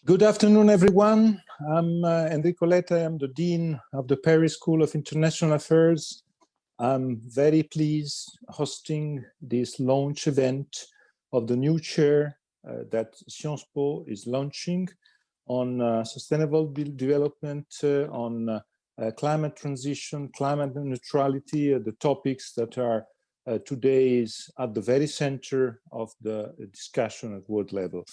Good afternoon, everyone. I'm Enrico Letta. I'm the Dean of the Paris School of International Affairs. I'm very pleased hosting this launch event of the new chair that Sciences Po is launching on sustainable development, on climate transition, climate neutrality, the topics that are today is at the very center of the discussion at world level.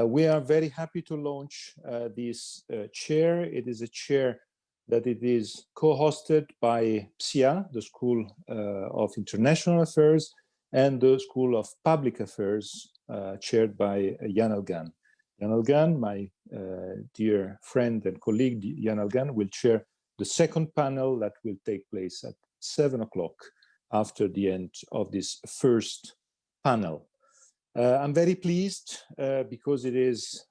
We are very happy to launch this chair. It is a chair that it is co-hosted by PSIA, the School of International Affairs, and the School of Public Affairs, chaired by Jan Elgan. Jan Elgan, my dear friend and colleague, Jan Elgan, will chair the second panel that will take place at 7 o'clock after the end of this first panel. I'm very pleased because it is,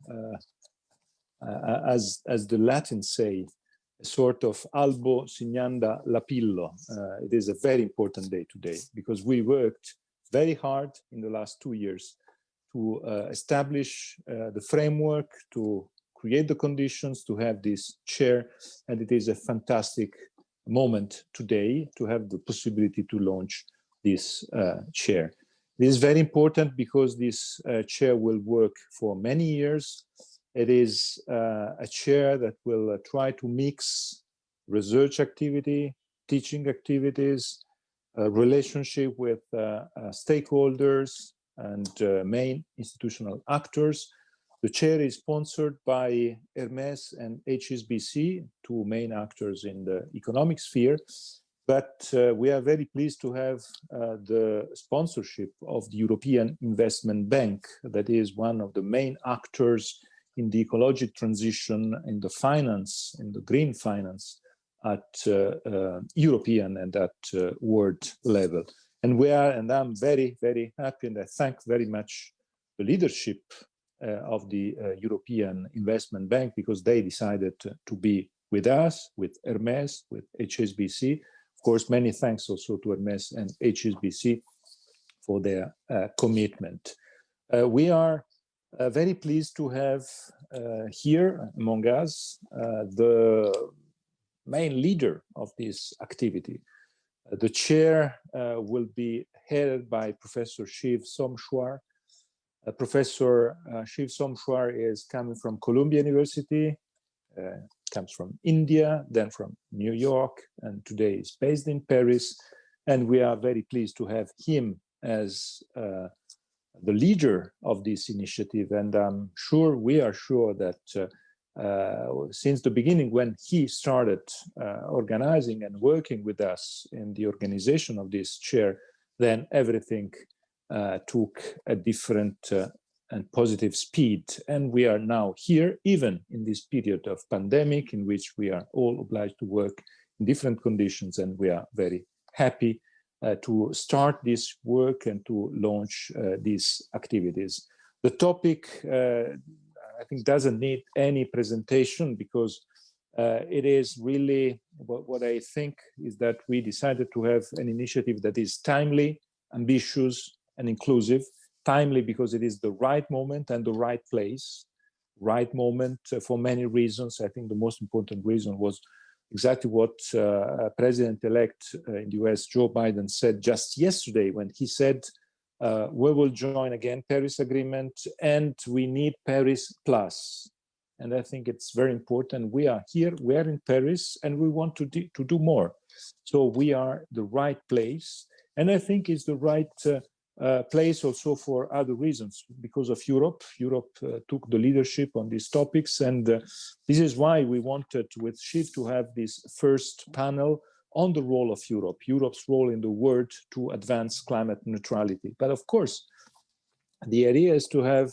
as the Latins say, a sort of albo signanda lapillo. It is a very important day today because we worked very hard in the last 2 years to establish the framework, to create the conditions to have this chair, and it is a fantastic moment today to have the possibility to launch this chair. This is very important because this chair will work for many years. It is a chair that will try to mix research activity, teaching activities, relationship with stakeholders and main institutional actors. The chair is sponsored by Hermes and HSBC, two main actors in the economic sphere. But we are very pleased to have the sponsorship of the European Investment Bank, that is one of the main actors in the ecological transition, in the finance, in the green finance at European and at world level. And I'm very, very happy, and I thank very much the leadership of the European Investment Bank, because they decided to be with us, with Hermes, with HSBC. Of course, many thanks also to Hermes and HSBC for their commitment. We are very pleased to have here among us the main leader of this activity. The chair will be headed by Professor Shiv Somshwar. Professor Shiv Somshwar is coming from Columbia University, comes from India, then from New York, and today is based in Paris. And we are very pleased to have him as the leader of this initiative. And we are sure that since the beginning, when he started organizing and working with us in the organization of this chair, then everything took a different and positive speed. And we are now here, even in this period of pandemic, in which we are all obliged to work in different conditions. And we are very happy to start this work and to launch these activities. The topic, I think, doesn't need any presentation, because it is really what I think is that we decided to have an initiative that is timely, ambitious, and inclusive. Timely because it is the right moment and the right place. Right moment for many reasons. I think the most important reason was exactly what President-elect in the US, Joe Biden, said just yesterday, when he said, we will join again Paris Agreement and we need Paris Plus. And I think it's very important. We are here, we are in Paris, and we want to do more. So we are the right place. And I think it's the right place also for other reasons, because of Europe. Europe took the leadership on these topics, and this is why we wanted with Shiv to have this first panel on the role of Europe, Europe's role in the world to advance climate neutrality. But of course, the idea is to have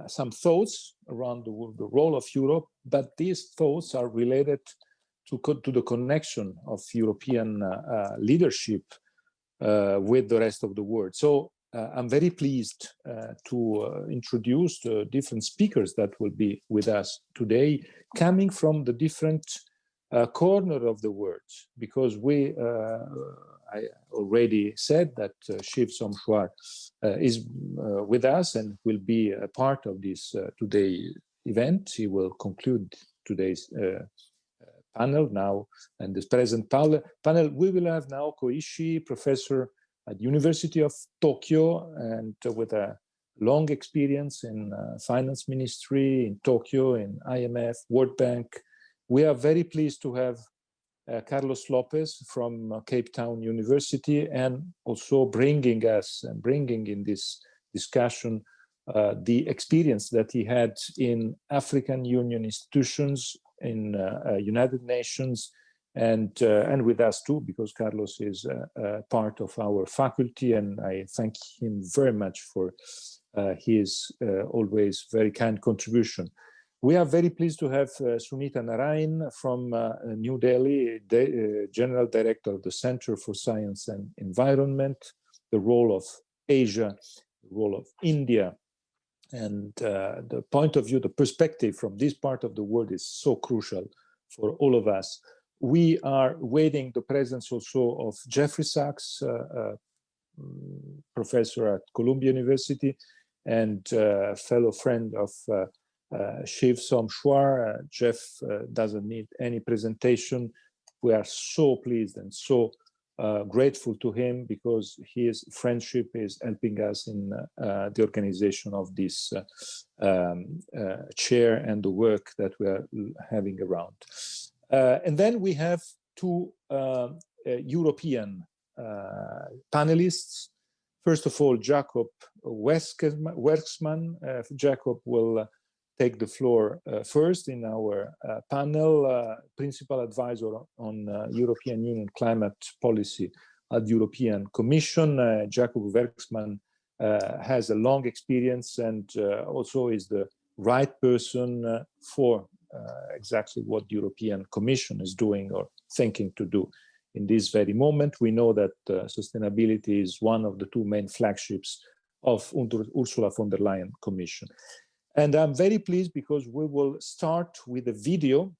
some thoughts around the role of Europe, but these thoughts are related to the connection of European leadership with the rest of the world. So I'm very pleased to introduce the different speakers that will be with us today, coming from the different corner of the world, because I already said that Shiv Somshwar is with us and will be a part of this today event. He will conclude today's panel now, and this present panel. We will have now Koichi, professor at University of Tokyo, and with a long experience in finance ministry in Tokyo, in IMF, World Bank. We are very pleased to have Carlos Lopez from Cape Town University, and also bringing in this discussion the experience that he had in African Union institutions, in United Nations, and with us too, because Carlos is part of our faculty, and I thank him very much for his always very kind contribution. We are very pleased to have Sunita Narain from New Delhi, General Director of the Center for Science and Environment, the role of Asia, the role of India, and the point of view, the perspective from this part of the world is so crucial for all of us. We are waiting the presence also of Jeffrey Sachs, professor at Columbia University, and fellow friend of Shiv Somshwar. Jeff doesn't need any presentation. We are so pleased and so grateful to him, because his friendship is helping us in the organization of this chair and the work that we are having around. And then we have two European panelists. First of all, Jacob Werksman. Jacob will take the floor first in our panel, principal advisor on European Union climate policy at the European Commission. Jacob Werksman has a long experience and also is the right person for exactly what the European Commission is doing or thinking to do in this very moment. We know that sustainability is one of the two main flagships of Ursula von der Leyen Commission. And I'm very pleased because we will start with a video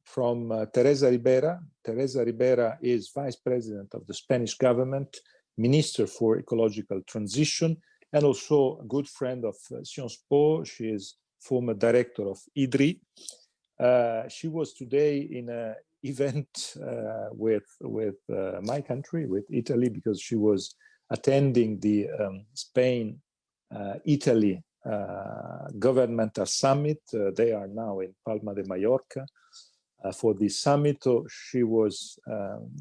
from Teresa Ribera. Teresa Ribera is Vice President of the Spanish government, Minister for Ecological Transition, and also a good friend of Sciences Po. She is former director of IDRI. She was today in an event with my country, with Italy, because she was attending the Spain-Italy governmental summit. They are now in Palma de Mallorca for this summit. She was,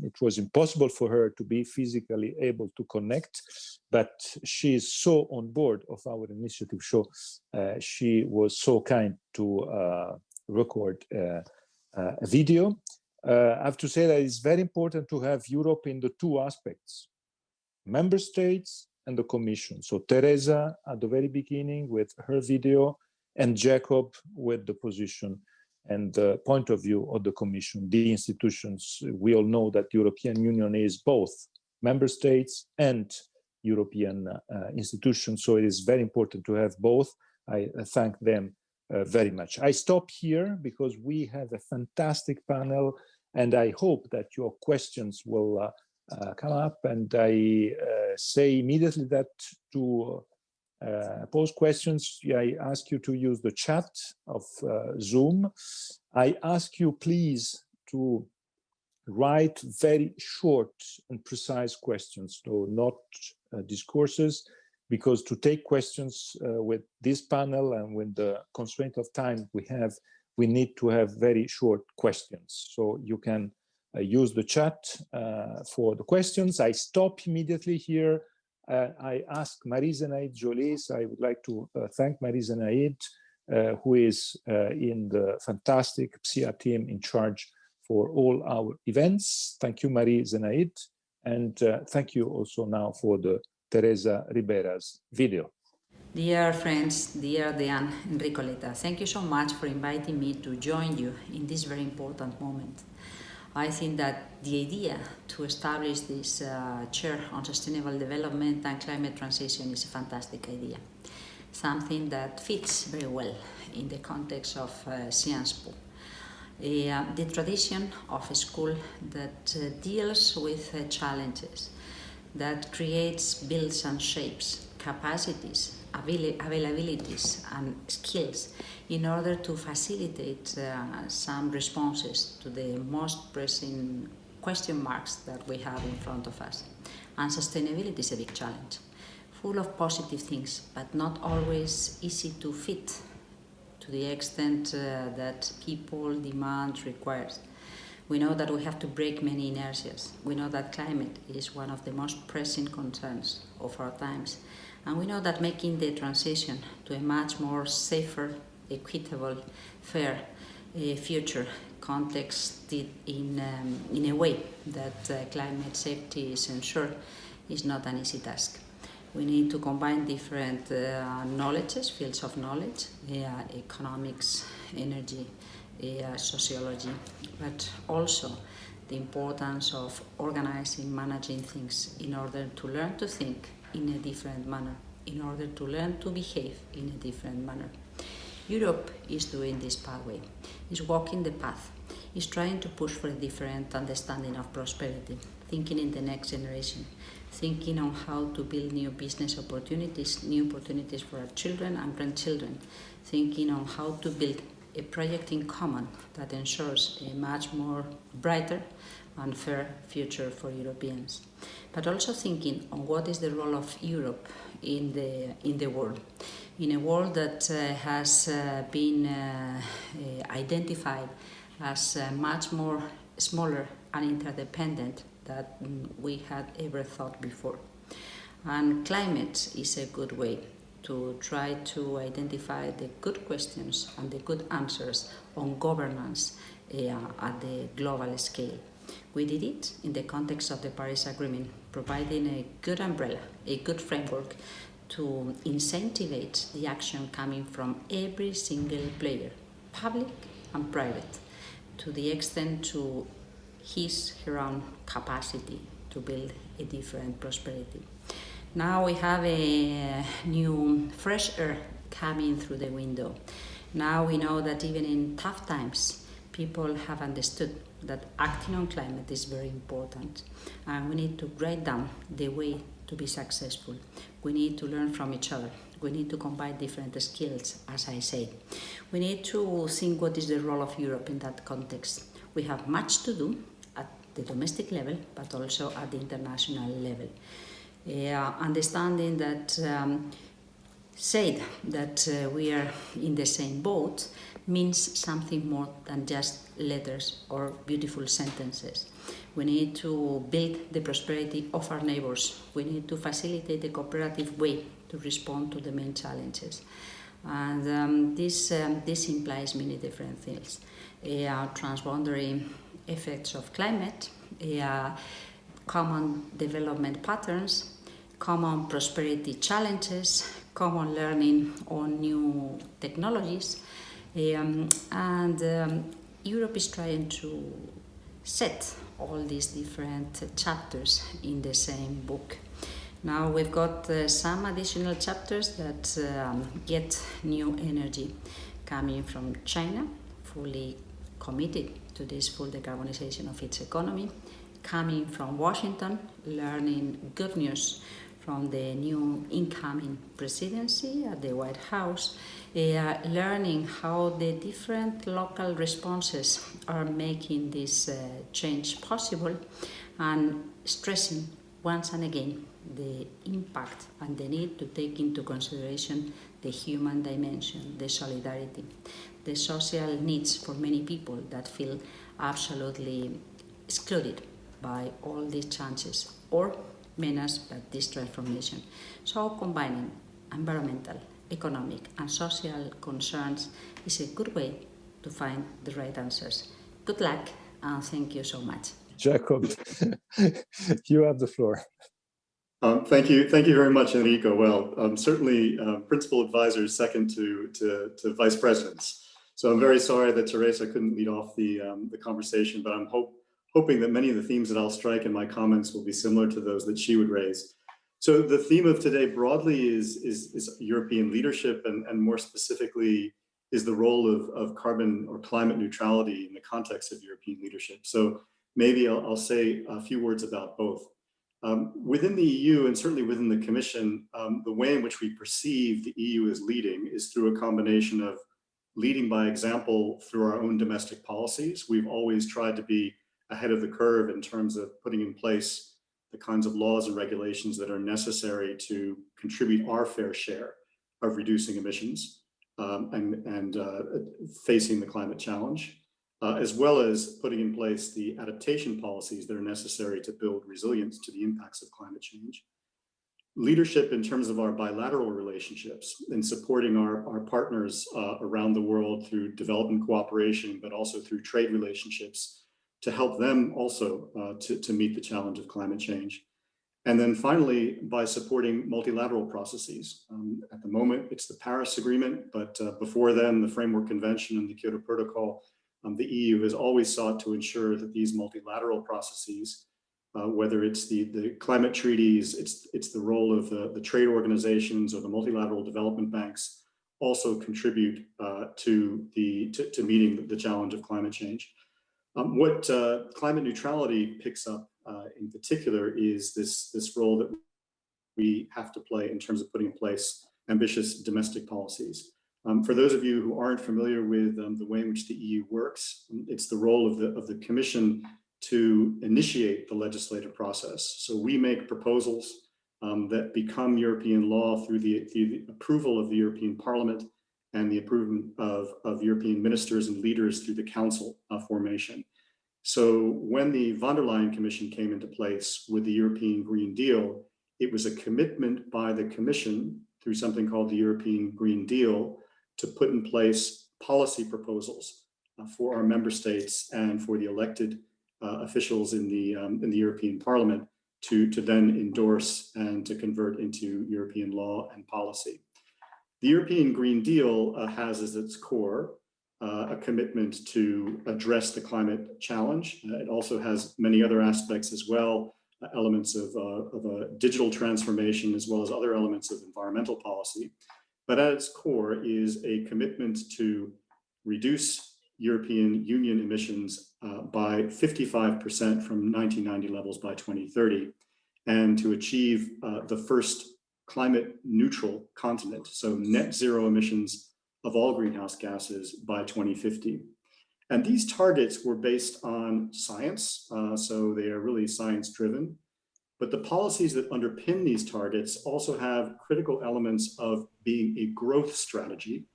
it was impossible for her to be physically able to connect, but she is so on board of our initiative. So she was so kind to record a video. I have to say that it's very important to have Europe in the two aspects: member states and the Commission. So Teresa at the very beginning with her video, and Jacob with the position and the point of view of the Commission, the institutions. We all know that the European Union is both member states and European institutions, so it is very important to have both. I thank them very much. I stop here because we have a fantastic panel, and I hope that your questions will come up, and I say immediately that to pose questions, I ask you to use the chat of Zoom. I ask you please to write very short and precise questions, so not discourses, because to take questions with this panel and with the constraint of time we have, we need to have very short questions. So you can use the chat for the questions. I stop immediately here. I ask Marie-Zenaïde Jolis. I would like to thank Marie-Zenaïde, who is in the fantastic PSIA team in charge for all our events. Thank you, Marie-Zenaïde. And thank you also now for the Teresa Ribera's video. Dear friends, dear Diane, Enrico, Letta, thank you so much for inviting me to join you in this very important moment. I think that the idea to establish this chair on sustainable development and climate transition is a fantastic idea, something that fits very well in the context of Sciences Po. The tradition of a school that deals with challenges, that creates, builds and shapes capacities, availabilities, and skills in order to facilitate some responses to the most pressing question marks that we have in front of us. And sustainability is a big challenge, full of positive things, but not always easy to fit to the extent that people demand requires. We know that we have to break many inertias. We know that climate is one of the most pressing concerns of our times. And we know that making the transition to a much more safer, equitable, fair future context in a way that climate safety is ensured is not an easy task. We need to combine different knowledges, fields of knowledge, economics, energy, sociology, but also the importance of organizing, managing things in order to learn to think in a different manner, in order to learn to behave in a different manner. Europe is doing this pathway, is walking the path, is trying to push for a different understanding of prosperity, thinking in the next generation, thinking on how to build new business opportunities, new opportunities for our children and grandchildren, thinking on how to build a project in common that ensures a much more brighter and fair future for Europeans. But also thinking on what is the role of Europe in the world, in a world that has been identified as much more smaller and interdependent than we had ever thought before. And climate is a good way to try to identify the good questions and the good answers on governance at the global scale. We did it in the context of the Paris Agreement, providing a good umbrella, a good framework to incentivize the action coming from every single player, public and private, to the extent to her own capacity to build a different prosperity. Now we have a new fresh air coming through the window. Now we know that even in tough times, people have understood that acting on climate is very important, and we need to write down the way to be successful. We need to learn from each other. We need to combine different skills, as I say. We need to think what is the role of Europe in that context. We have much to do at the domestic level, but also at the international level. Understanding that said that we are in the same boat means something more than just letters or beautiful sentences. We need to build the prosperity of our neighbors. We need to facilitate the cooperative way to respond to the main challenges. And this implies many different things. Transboundary effects of climate, common development patterns, common prosperity challenges, common learning on new technologies, and Europe is trying to set all these different chapters in the same book. Now we've got some additional chapters that get new energy coming from China, fully committed to this full decarbonization of its economy, coming from Washington, learning good news from the new incoming presidency at the White House, learning how the different local responses are making this change possible, and stressing once and again the impact and the need to take into consideration the human dimension, the solidarity, the social needs for many people that feel absolutely excluded by all these chances or menaced by this transformation. So combining environmental, economic and social concerns is a good way to find the right answers. Good luck and thank you so much. Jacob, you have the floor. Thank you very much, Enrico. Well, certainly principal advisors second to vice presidents. So I'm very sorry that Teresa couldn't lead off the conversation, but I'm hoping that many of the themes that I'll strike in my comments will be similar to those that she would raise. So the theme of today broadly is European leadership, and more specifically is the role of carbon or climate neutrality in the context of European leadership. So maybe I'll say a few words about both. Within the EU and certainly within the Commission, the way in which we perceive the EU as leading is through a combination of leading by example through our own domestic policies. We've always tried to be ahead of the curve in terms of putting in place the kinds of laws and regulations that are necessary to contribute our fair share of reducing emissions and facing the climate challenge, as well as putting in place the adaptation policies that are necessary to build resilience to the impacts of climate change. Leadership in terms of our bilateral relationships in supporting our partners around the world through development cooperation, but also through trade relationships to help them also to meet the challenge of climate change. And then finally, by supporting multilateral processes. At the moment, it's the Paris Agreement, but before then, the Framework Convention and the Kyoto Protocol, the EU has always sought to ensure that these multilateral processes, whether it's the climate treaties, it's the role of the trade organizations or the multilateral development banks, also contribute to meeting the challenge of climate change. What climate neutrality picks up in particular is this role that we have to play in terms of putting in place ambitious domestic policies. For those of you who aren't familiar with the way in which the EU works, it's the role of the Commission to initiate the legislative process. So we make proposals that become European law through the approval of the European Parliament and the approval of European ministers and leaders through the Council formation. So when the von der Leyen Commission came into place with the European Green Deal, it was a commitment by the Commission through something called the European Green Deal to put in place policy proposals for our member states and for the elected officials in the European Parliament to then endorse and to convert into European law and policy. The European Green Deal has as its core a commitment to address the climate challenge. It also has many other aspects as well, elements of a digital transformation, as well as other elements of environmental policy. But at its core is a commitment to reduce European Union emissions by 55% from 1990 levels by 2030, and to achieve the first climate neutral continent, so net zero emissions of all greenhouse gases by 2050. And these targets were based on science, so they are really science driven. But the policies that underpin these targets also have critical elements of being a growth strategy.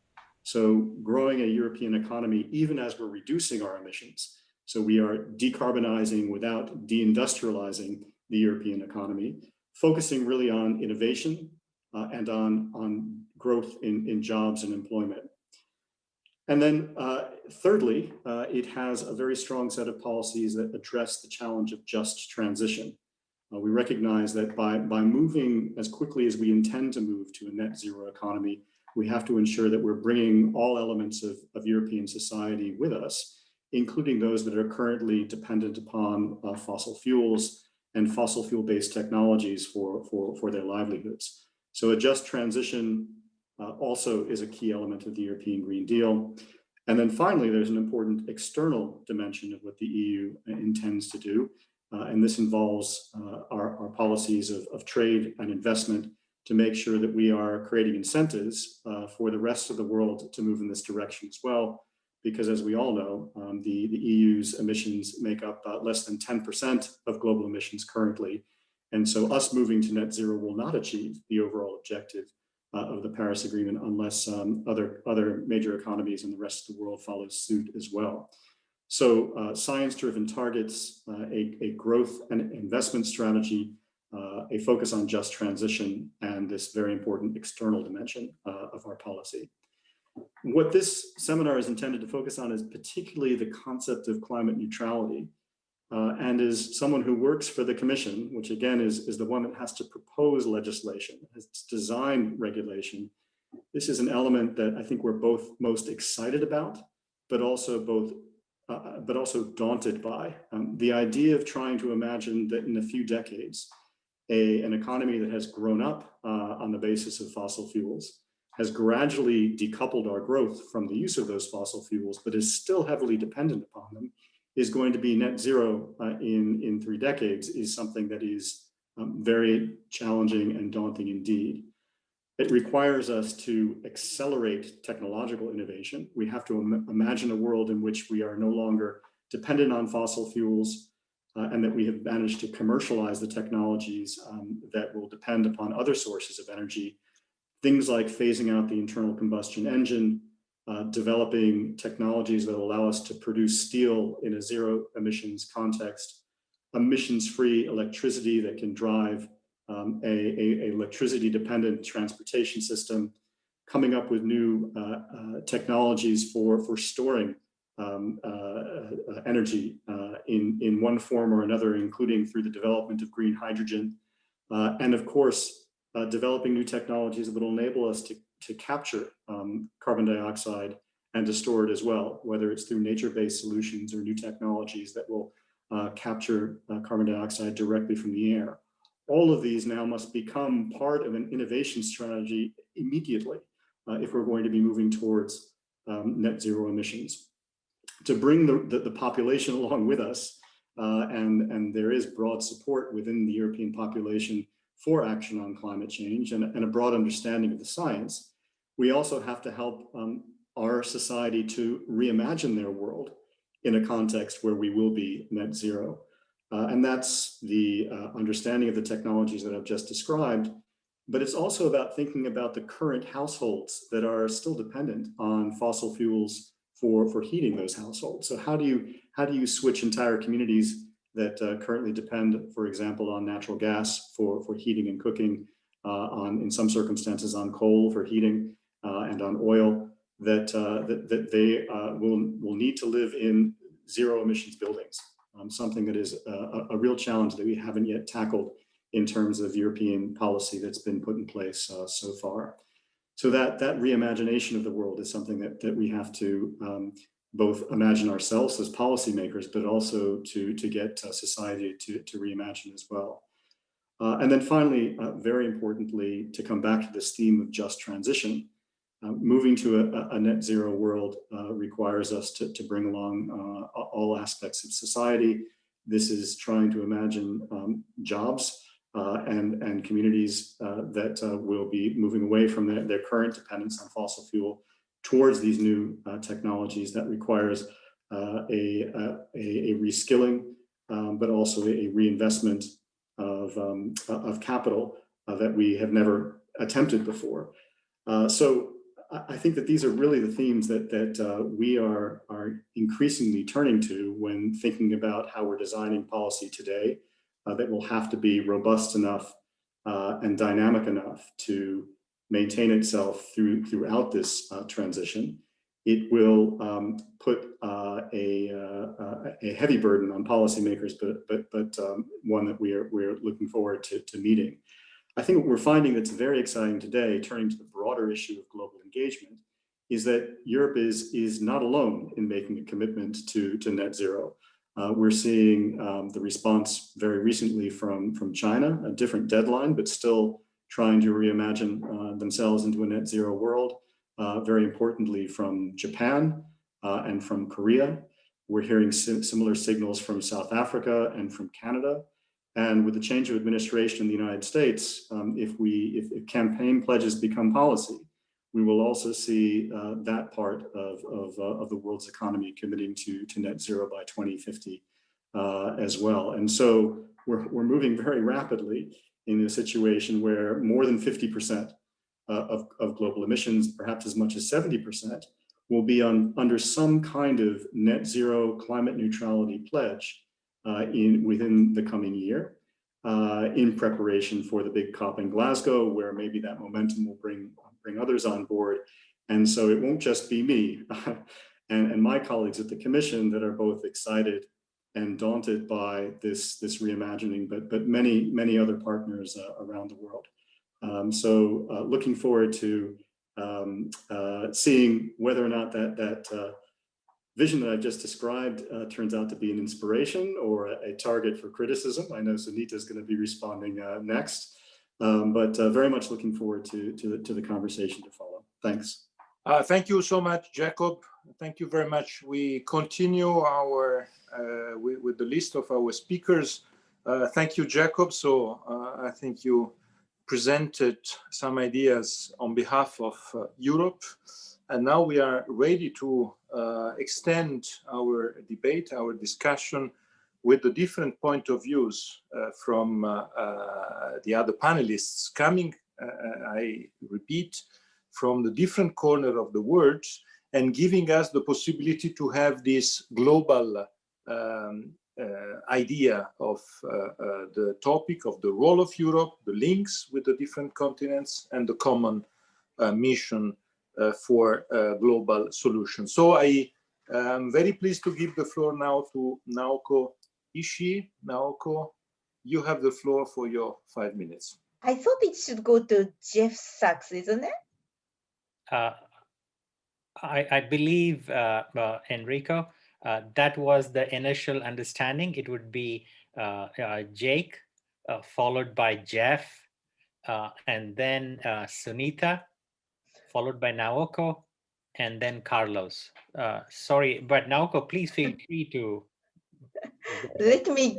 So growing a European economy, even as we're reducing our emissions. So we are decarbonizing without deindustrializing the European economy, focusing really on innovation and on growth in jobs and employment. And then thirdly, it has a very strong set of policies that address the challenge of just transition. We recognize that by moving as quickly as we intend to move to a net zero economy, we have to ensure that we're bringing all elements of European society with us, including those that are currently dependent upon fossil fuels and fossil fuel-based technologies for their livelihoods. So a just transition also is a key element of the European Green Deal. And then finally, there's an important external dimension of what the EU intends to do. And this involves our policies of trade and investment to make sure that we are creating incentives for the rest of the world to move in this direction as well. Because as we all know, the EU's emissions make up less than 10% of global emissions currently. And so us moving to net zero will not achieve the overall objective of the Paris Agreement unless other major economies in the rest of the world follow suit as well. So science-driven targets, a growth and investment strategy, a focus on just transition, and this very important external dimension of our policy. What this seminar is intended to focus on is particularly the concept of climate neutrality. And as someone who works for the Commission, which again is the one that has to propose legislation, has to design regulation, this is an element that I think we're both most excited about, but also daunted by. The idea of trying to imagine that in a few decades, an economy that has grown up on the basis of fossil fuels, has gradually decoupled our growth from the use of those fossil fuels, but is still heavily dependent upon them, is going to be net zero in 3 decades, is something that is very challenging and daunting indeed. It requires us to accelerate technological innovation. We have to imagine a world in which we are no longer dependent on fossil fuels, and that we have managed to commercialize the technologies that will depend upon other sources of energy. Things like phasing out the internal combustion engine, developing technologies that allow us to produce steel in a zero emissions context, emissions-free electricity that can drive a electricity dependent transportation system, coming up with new technologies for storing energy in one form or another, including through the development of green hydrogen, and of course, developing new technologies that will enable us to capture carbon dioxide and to store it as well, whether it's through nature-based solutions or new technologies that will capture carbon dioxide directly from the air. All of these now must become part of an innovation strategy immediately if we're going to be moving towards net zero emissions. To bring the population along with us, and there is broad support within the European population for action on climate change and a broad understanding of the science, we also have to help our society to reimagine their world in a context where we will be net zero. And that's the understanding of the technologies that I've just described, but it's also about thinking about the current households that are still dependent on fossil fuels for heating those households. So how do you switch entire communities that currently depend, for example, on natural gas for heating and cooking, in some circumstances on coal for heating, and on oil, that they will need to live in zero emissions buildings, something that is a real challenge that we haven't yet tackled in terms of European policy that's been put in place so far. So that reimagination of the world is something that we have to both imagine ourselves as policymakers, but also to get society to reimagine as well. And then finally, very importantly, to come back to this theme of just transition, moving to a net zero world requires us to bring along all aspects of society. This is trying to imagine jobs and communities that will be moving away from their current dependence on fossil fuel towards these new technologies. That requires a reskilling, but also a reinvestment of capital that we have never attempted before. So I think that these are really the themes that we are increasingly turning to when thinking about how we're designing policy today, that will have to be robust enough and dynamic enough to maintain itself throughout this transition. It will put a heavy burden on policymakers, but one that we're looking forward to meeting. I think what we're finding that's very exciting today, turning to the broader issue of global engagement, is that Europe is not alone in making a commitment to net zero. We're seeing the response very recently from China, a different deadline, but still trying to reimagine themselves into a net zero world. Very importantly from Japan and from Korea. We're hearing similar signals from South Africa and from Canada. And with the change of administration in the United States, if campaign pledges become policy, we will also see that part of the world's economy committing to net zero by 2050 as well. And so we're moving very rapidly in a situation where more than 50% of global emissions, perhaps as much as 70%, will be under some kind of net zero climate neutrality pledge within the coming year, in preparation for the big COP in Glasgow, where maybe that momentum will bring others on board. And so it won't just be me and my colleagues at the Commission that are both excited and daunted by this reimagining, but many other partners around the world. So looking forward to seeing whether or not that vision that I've just described turns out to be an inspiration or a target for criticism. I know Sunita is going to be responding next, but very much looking forward to the conversation to follow. Thanks. Thank you so much, Jacob. Thank you very much. We continue our with the list of our speakers. Thank you, Jacob. So I think you presented some ideas on behalf of Europe. And now we are ready to extend our debate, our discussion with the different point of views from the other panelists coming, I repeat, from the different corner of the world, and giving us the possibility to have this global idea of the topic of the role of Europe, the links with the different continents, and the common mission for global solutions. So I am very pleased to give the floor now to Naoko Ishii. Naoko, you have the floor for your 5 minutes. I thought it should go to Jeff Sachs, isn't it? I believe, Enrico, that was the initial understanding. It would be Jake, followed by Jeff, and then Sunita, followed by Naoko, and then Carlos. Sorry, but Naoko, please feel free to. Let me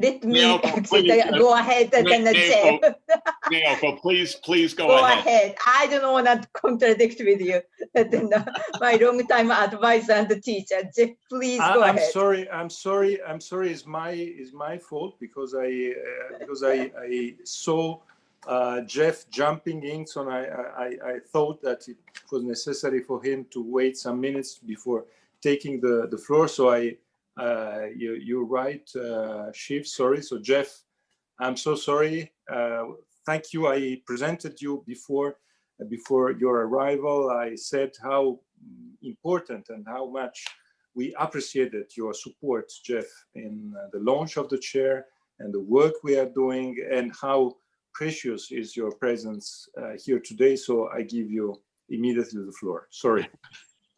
Naoko, go ahead and then Jeff. Naoko, please go ahead. ahead. I don't want to contradict with you. My long-time advisor and teacher, Jeff, please go ahead. I'm sorry. It's my fault because I saw Jeff jumping in, so I thought that it was necessary for him to wait some minutes before taking the floor. So you're right, Shiv. Sorry. So Jeff, I'm so sorry. Thank you. I presented you before your arrival. I said how important and how much we appreciated your support, Jeff, in the launch of the chair and the work we are doing, and how precious is your presence here today. So I give you immediately the floor. Sorry.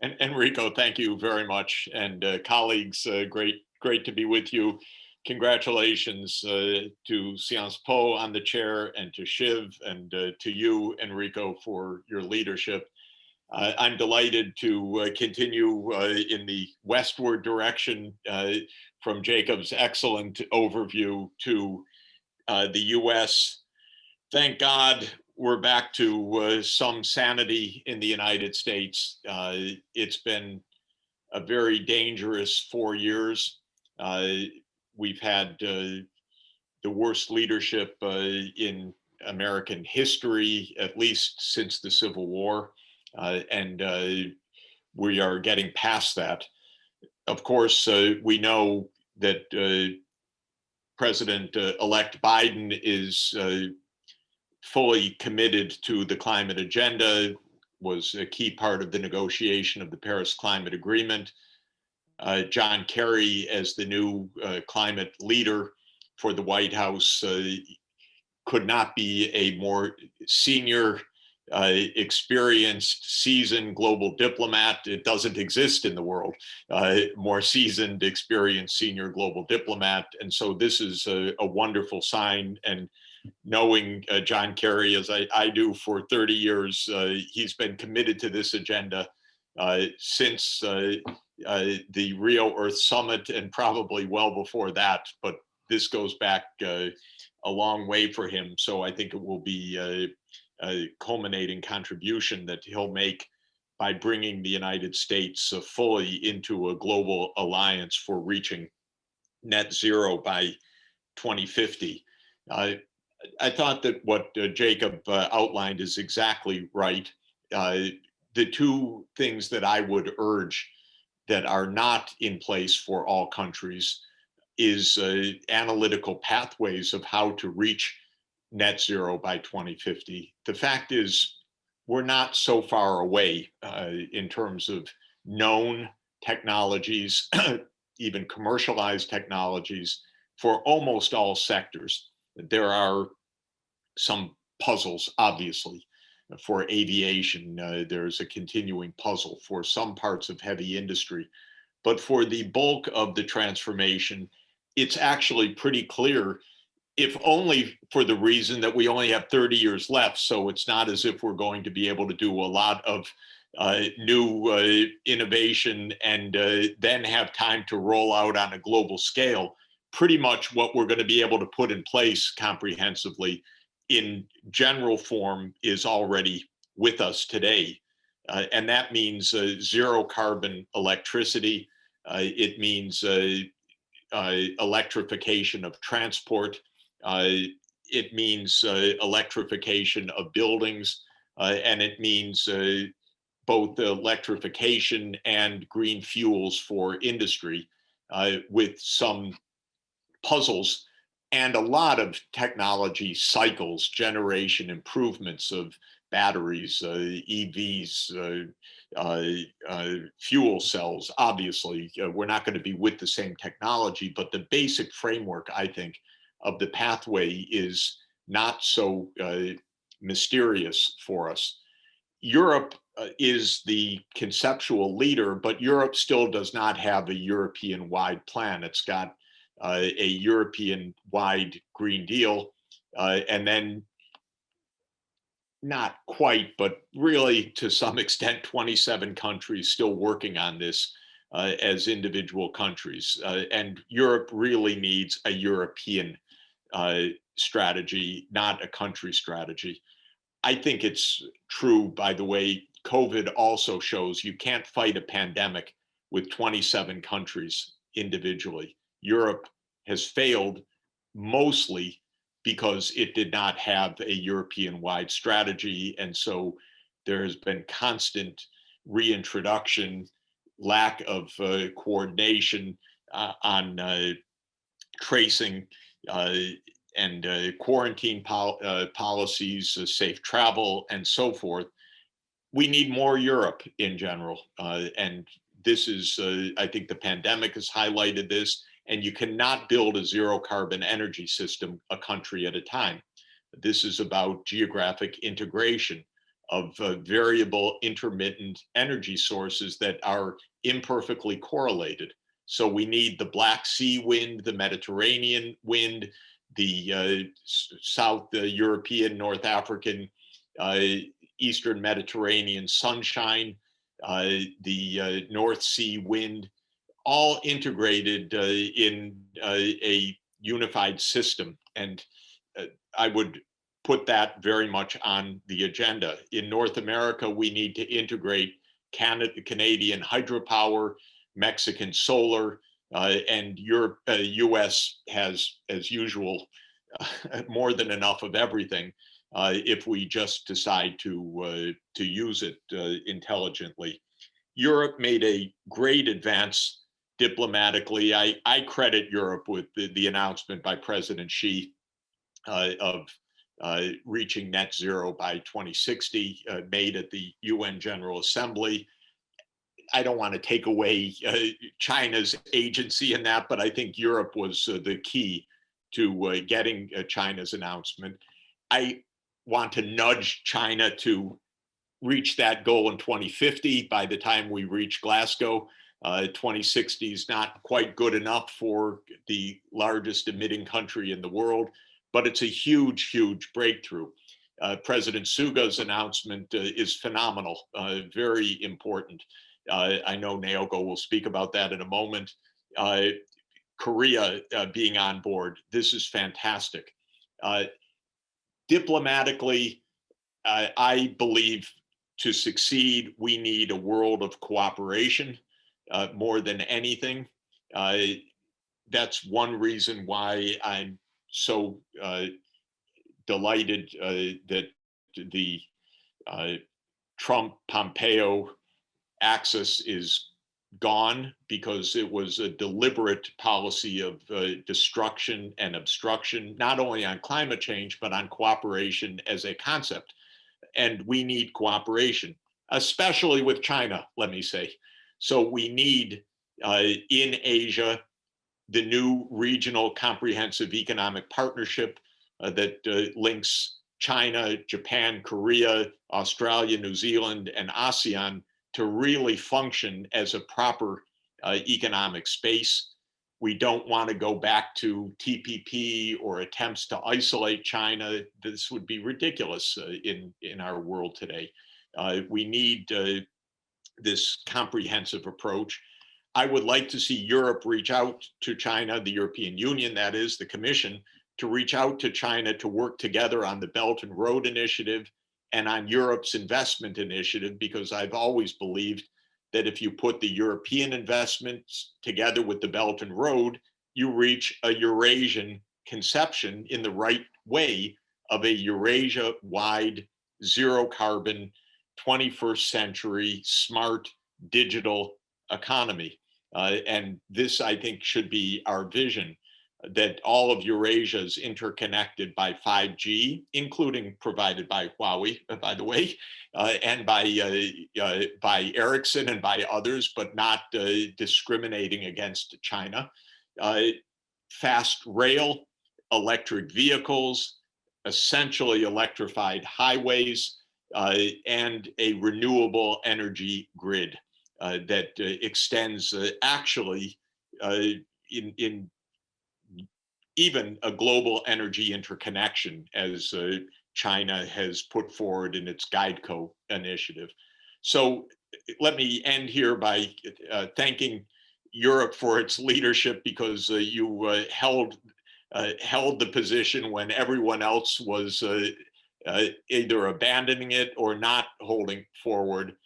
And Enrico, thank you very much. And colleagues, great to be with you. Congratulations to Sciences Po on the chair, and to Shiv, and to you, Enrico, for your leadership. I'm delighted to continue in the westward direction from Jacob's excellent overview to the US. Thank God we're back to some sanity in the United States. It's been a very dangerous 4 years. We've had the worst leadership in American history, at least since the Civil War. And we are getting past that. Of course, we know that President-elect Biden is fully committed to the climate agenda, was a key part of the negotiation of the Paris Climate Agreement. John Kerry, as the new climate leader for the White House, could not be a more senior, experienced, seasoned global diplomat. It doesn't exist in the world, more seasoned, experienced, senior global diplomat. And so this is a wonderful sign. And knowing John Kerry, as I do for 30 years, he's been committed to this agenda since the Rio Earth Summit, and probably well before that, but this goes back a long way for him. So I think it will be a culminating contribution that he'll make by bringing the United States fully into a global alliance for reaching net zero by 2050. I thought that what Jacob outlined is exactly right. The two things that I would urge that are not in place for all countries is analytical pathways of how to reach net zero by 2050. The fact is, we're not so far away in terms of known technologies, even commercialized technologies for almost all sectors. There are some puzzles, obviously. For aviation, there's a continuing puzzle for some parts of heavy industry. But for the bulk of the transformation, it's actually pretty clear, if only for the reason that we only have 30 years left. So it's not as if we're going to be able to do a lot of new innovation and then have time to roll out on a global scale. pretty much what we're going to be able to put in place comprehensively in general form is already with us today. And that means zero carbon electricity. It means electrification of transport. It means electrification of buildings. And it means both electrification and green fuels for industry, with some puzzles and a lot of technology cycles, generation improvements of batteries, EVs, fuel cells. Obviously, we're not going to be with the same technology, but the basic framework, I think, of the pathway is not so mysterious for us. Europe is the conceptual leader, but Europe still does not have a European-wide plan. It's got a European-wide Green Deal, and then not quite, but really to some extent, 27 countries still working on this as individual countries. And Europe really needs a European strategy, not a country strategy. I think it's true, by the way, COVID also shows you can't fight a pandemic with 27 countries individually. Europe has failed mostly because it did not have a European-wide strategy. And so there has been constant reintroduction, lack of coordination on tracing and quarantine policies, safe travel, and so forth. We need more Europe in general. And this is, I think the pandemic has highlighted this, and you cannot build a zero carbon energy system a country at a time. This is about geographic integration of variable intermittent energy sources that are imperfectly correlated. So we need the Black Sea wind, the Mediterranean wind, the South European, North African, Eastern Mediterranean sunshine, the North Sea wind, all integrated in a unified system. And I would put that very much on the agenda. In North America, we need to integrate Canadian hydropower, Mexican solar, and Europe, US has, as usual, more than enough of everything if we just decide to use it intelligently. Europe made a great advance diplomatically. I credit Europe with the announcement by President Xi of reaching net zero by 2060, made at the UN General Assembly. I don't want to take away China's agency in that, but I think Europe was the key to getting China's announcement. I want to nudge China to reach that goal in 2050 by the time we reach Glasgow. 2060 is not quite good enough for the largest emitting country in the world, but it's a huge, huge breakthrough. President Suga's announcement is phenomenal, very important. I know Naoko will speak about that in a moment. Korea being on board, this is fantastic. Diplomatically, I believe to succeed, we need a world of cooperation more than anything. That's one reason why I'm so delighted that the Trump-Pompeo axis is gone, because it was a deliberate policy of destruction and obstruction, not only on climate change, but on cooperation as a concept. And we need cooperation, especially with China, let me say. So we need in Asia, the new regional comprehensive economic partnership that links China, Japan, Korea, Australia, New Zealand, and ASEAN to really function as a proper economic space. We don't want to go back to TPP or attempts to isolate China. This would be ridiculous in our world today. We need this comprehensive approach. I would like to see Europe reach out to China, the European Union, that is, the Commission, to reach out to China to work together on the Belt and Road Initiative and on Europe's investment initiative, because I've always believed that if you put the European investments together with the Belt and Road, you reach a Eurasian conception in the right way of a Eurasia-wide, zero-carbon, 21st century, smart, digital economy. And this, I think, should be our vision, that all of Eurasia is interconnected by 5G, including provided by Huawei, by the way, and by Ericsson and by others, but not discriminating against China. Fast rail, electric vehicles, essentially electrified highways, and a renewable energy grid that extends actually in even a global energy interconnection, as China has put forward in its GuideCo initiative. So let me end here by thanking Europe for its leadership, because you held the position when everyone else was either abandoning it or not holding forward.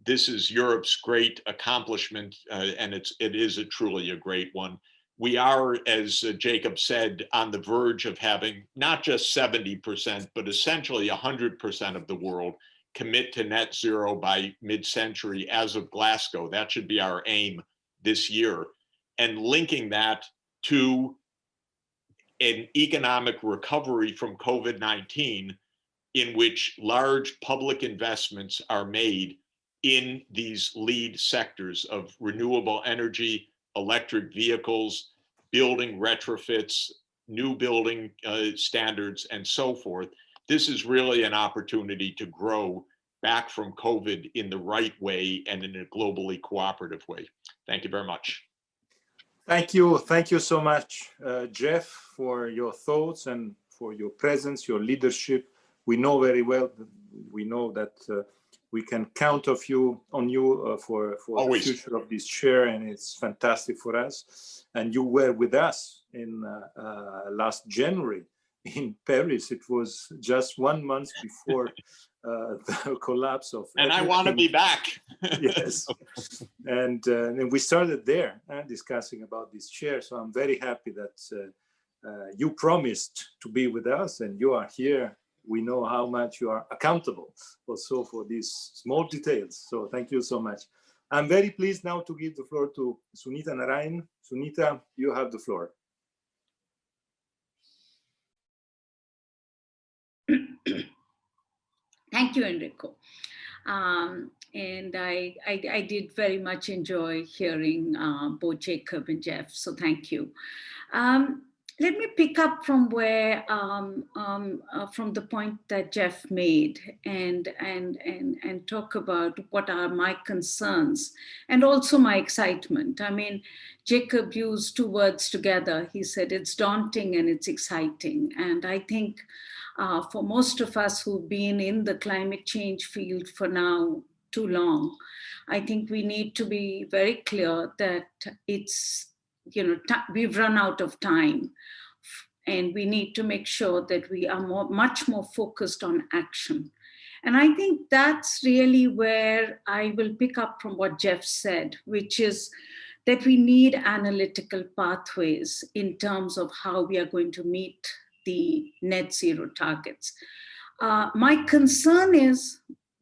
This is Europe's great accomplishment, and it is truly a great one. We are, as Jacob said, on the verge of having not just 70%, but essentially 100% of the world commit to net zero by mid-century as of Glasgow. That should be our aim this year. And linking that to an economic recovery from COVID-19, in which large public investments are made in these lead sectors of renewable energy, electric vehicles, building retrofits, new building standards, and so forth. This is really an opportunity to grow back from COVID in the right way and in a globally cooperative way. Thank you very much. Thank you. Thank you so much, Jeff, for your thoughts and for your presence, your leadership. We know very well, we know that we can count on you for the future of this chair, and it's fantastic for us. And you were with us in last January in Paris. It was just 1 month before the collapse of and everything. I want to be back. Yes. And we started there discussing about this chair. So I'm very happy that you promised to be with us, and you are here. We know how much you are accountable also for these small details. So thank you so much. I'm very pleased now to give the floor to Sunita Narayan. Sunita, you have the floor. Thank you, Enrico. And I did very much enjoy hearing both Jacob and Jeff, so thank you. Let me pick up from where, from the point that Jeff made, and talk about what are my concerns and also my excitement. I mean, Jacob used two words together. He said it's daunting and it's exciting. And I think for most of us who've been in the climate change field for now too long, I think we need to be very clear that it's, we've run out of time, and we need to make sure that we are much more focused on action. And I think that's really where I will pick up from what Jeff said, which is that we need analytical pathways in terms of how we are going to meet the net zero targets. My concern is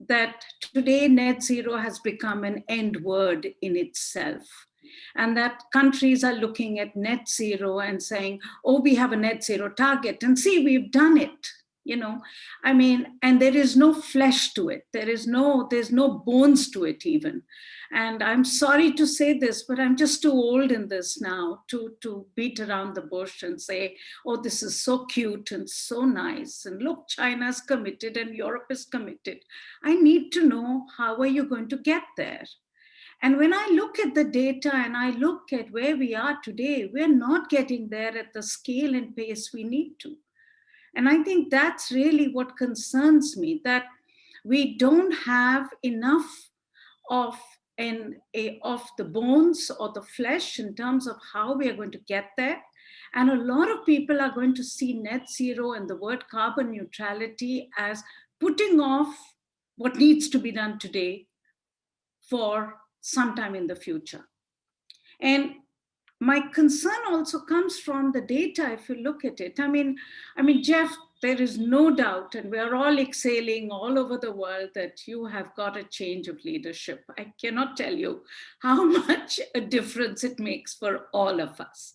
that today net zero has become an end word in itself, and that countries are looking at net zero and saying, oh, we have a net zero target, and see, we've done it. I mean, and there is no flesh to it. There's no bones to it even. And I'm sorry to say this, but I'm just too old in this now to beat around the bush and say, oh, this is so cute and so nice. And look, China's committed and Europe is committed. I need to know, how are you going to get there? And when I look at the data and I look at where we are today, we're not getting there at the scale and pace we need to. And I think that's really what concerns me, that we don't have enough of of the bones or the flesh in terms of how we are going to get there. And a lot of people are going to see net zero and the word carbon neutrality as putting off what needs to be done today for sometime in the future. And my concern also comes from the data, if you look at it. I mean, Jeff, there is no doubt, and we're all exhaling all over the world, that you have got a change of leadership. I cannot tell you how much a difference it makes for all of us.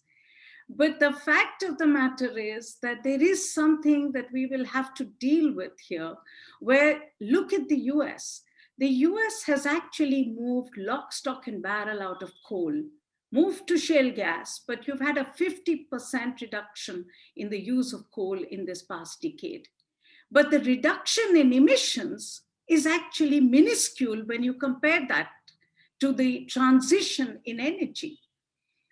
But the fact of the matter is that there is something that we will have to deal with here, where look at the US. The US has actually moved lock, stock, and barrel out of coal, moved to shale gas, but you've had a 50% reduction in the use of coal in this past decade. But the reduction in emissions is actually minuscule when you compare that to the transition in energy.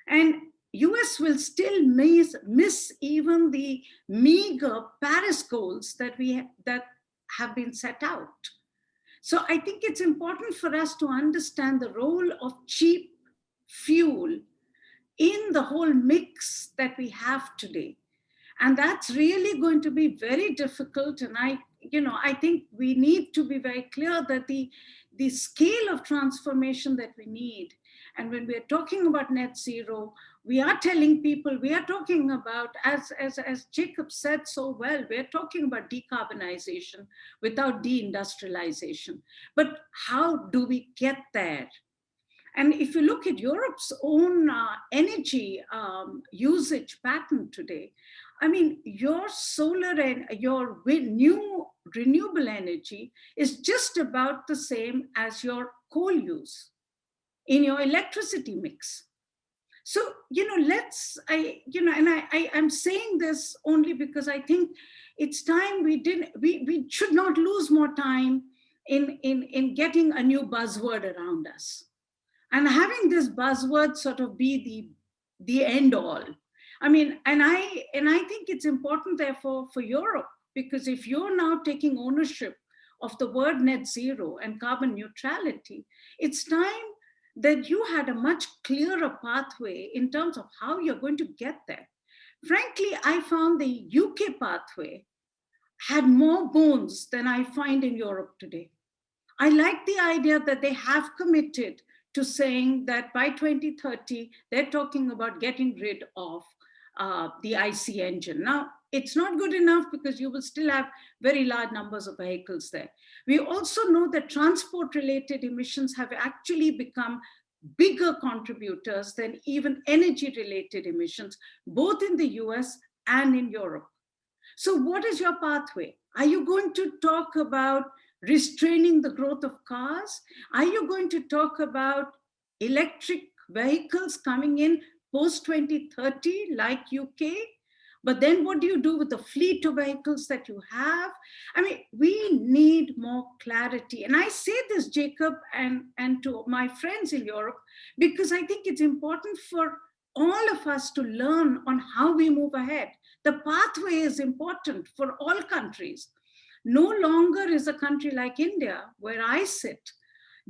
And US will still miss even the meager Paris goals that have been set out. So I think it's important for us to understand the role of cheap fuel in the whole mix that we have today. And that's really going to be very difficult. And I think we need to be very clear that the scale of transformation that we need, and when we're talking about net zero, we are telling people, we are talking about, as Jacob said so well, we're talking about decarbonization without deindustrialization. But how do we get there? And if you look at Europe's own energy usage pattern today, I mean, your solar and your new renewable energy is just about the same as your coal use in your electricity mix. So, I'm saying this only because I think it's time we should not lose more time in getting a new buzzword around us and having this buzzword sort of be the end all. I mean, and I think it's important, therefore, for Europe, because if you're now taking ownership of the word net zero and carbon neutrality, it's time that you had a much clearer pathway in terms of how you're going to get there. Frankly, I found the UK pathway had more bones than I find in Europe today. I like the idea that they have committed to saying that by 2030, they're talking about getting rid of the IC engine. Now, it's not good enough because you will still have very large numbers of vehicles there. We also know that transport-related emissions have actually become bigger contributors than even energy-related emissions, both in the US and in Europe. So what is your pathway? Are you going to talk about restraining the growth of cars? Are you going to talk about electric vehicles coming in post-2030 like UK? But then what do you do with the fleet of vehicles that you have? I mean, we need more clarity. And I say this, Jacob, and to my friends in Europe, because I think it's important for all of us to learn on how we move ahead. The pathway is important for all countries. No longer is a country like India, where I sit,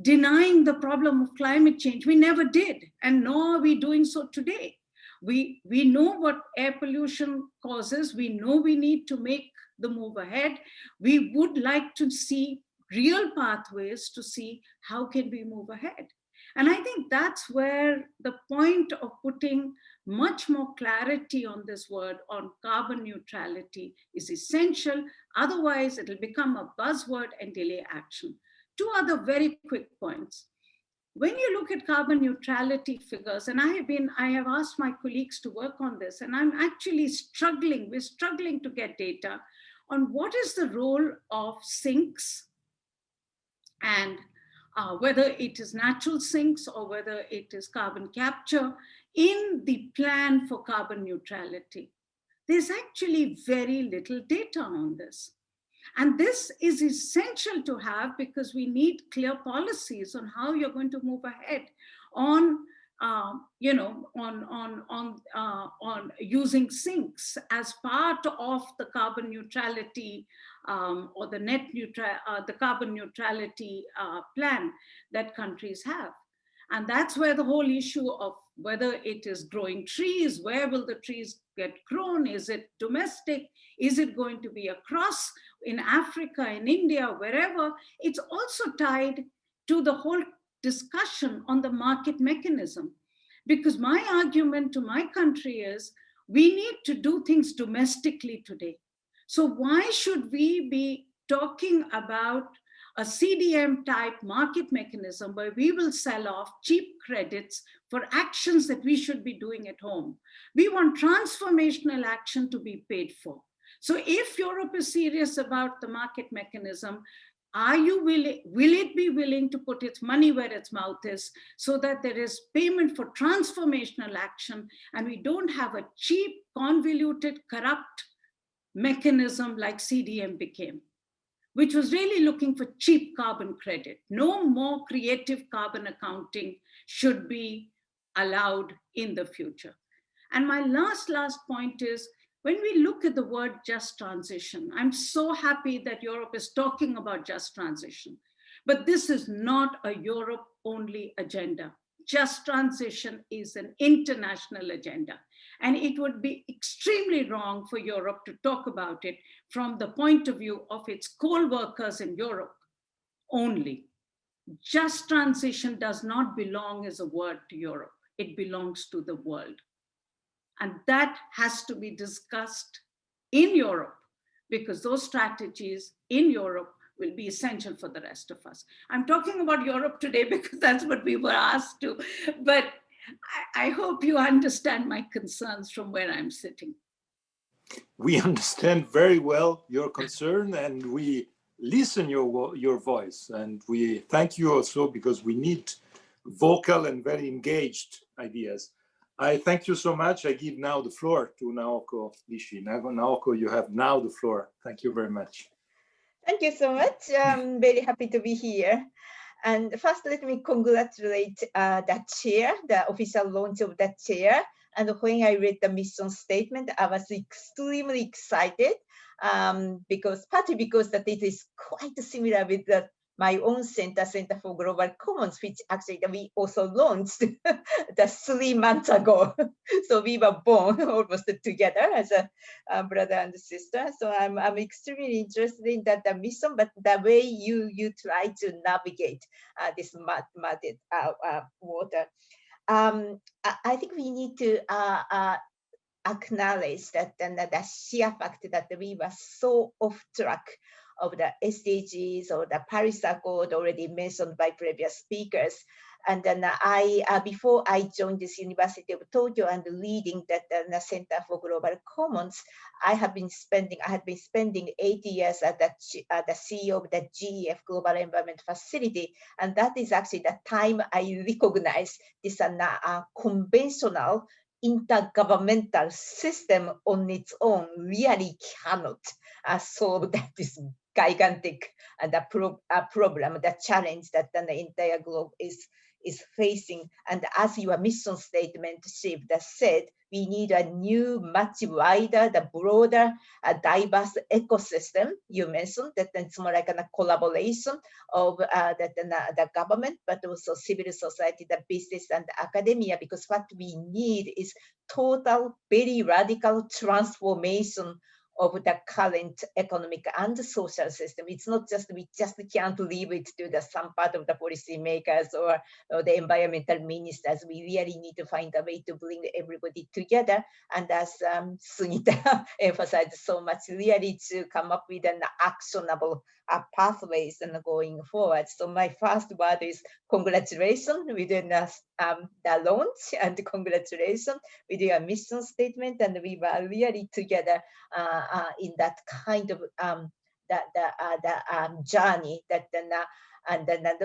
denying the problem of climate change. We never did, and nor are we doing so today. We know what air pollution causes. We know we need to make the move ahead. We would like to see real pathways to see how can we move ahead. And I think that's where the point of putting much more clarity on this word, on carbon neutrality, is essential. Otherwise, it'll become a buzzword and delay action. Two other very quick points. When you look at carbon neutrality figures, and I have asked my colleagues to work on this, and I'm actually we're struggling to get data on what is the role of sinks, and whether it is natural sinks or whether it is carbon capture in the plan for carbon neutrality. There's actually very little data on this. And this is essential to have because we need clear policies on how you're going to move ahead on using sinks as part of the carbon neutrality or the carbon neutrality plan that countries have. And that's where the whole issue of whether it is growing trees, where will the trees get grown? Is it domestic? Is it going to be across in Africa, in India, wherever? It's also tied to the whole discussion on the market mechanism. Because my argument to my country is we need to do things domestically today. So why should we be talking about a CDM type market mechanism where we will sell off cheap credits for actions that we should be doing at home? We want transformational action to be paid for. So if Europe is serious about the market mechanism, will it be willing to put its money where its mouth is so that there is payment for transformational action and we don't have a cheap, convoluted, corrupt mechanism like CDM became, which was really looking for cheap carbon credit. No more creative carbon accounting should be allowed in the future. And my last point is, when we look at the word just transition, I'm so happy that Europe is talking about just transition, but this is not a Europe only agenda. Just transition is an international agenda. And it would be extremely wrong for Europe to talk about it from the point of view of its coal workers in Europe only. Just transition does not belong as a word to Europe. It belongs to the world. And that has to be discussed in Europe because those strategies in Europe will be essential for the rest of us. I'm talking about Europe today because that's what we were asked to, but I hope you understand my concerns from where I'm sitting. We understand very well your concern and we listen your voice, and we thank you also because we need vocal and very engaged ideas. I thank you so much. I give now the floor to Naoko Nishi. Naoko, you have now the floor. Thank you very much. Thank you so much. I'm very happy to be here. And first, let me congratulate the chair, the official launch of that chair. And when I read the mission statement, I was extremely excited partly because that it is quite similar with my own Center for Global Commons, which actually we also launched the 3 months ago. So we were born almost together as a brother and sister. So I'm extremely interested in that the mission, but the way you try to navigate this muddied water. I think we need to acknowledge that the sheer fact that we were so off track of the SDGs or the Paris Accord already mentioned by previous speakers. And then before I joined this University of Tokyo and leading the Center for Global Commons, I had been spending 8 years as the CEO of the GEF Global Environment Facility. And that is actually the time I recognized this conventional intergovernmental system on its own really cannot solve this gigantic problem, the challenge that the entire globe is facing. And as your mission statement, Shiv, that said, we need a new, much wider, the broader, diverse ecosystem. You mentioned that it's more like a collaboration of the government, but also civil society, the business and the academia, because what we need is total, very radical transformation of the current economic and social system. It's not just, we just can't leave it to some part of the policymakers or the environmental ministers. We really need to find a way to bring everybody together. And as Sunita emphasized so much, really to come up with an actionable pathways and going forward. So my first word is congratulations within the launch, and congratulations with your mission statement. And we were really together in that kind of journey that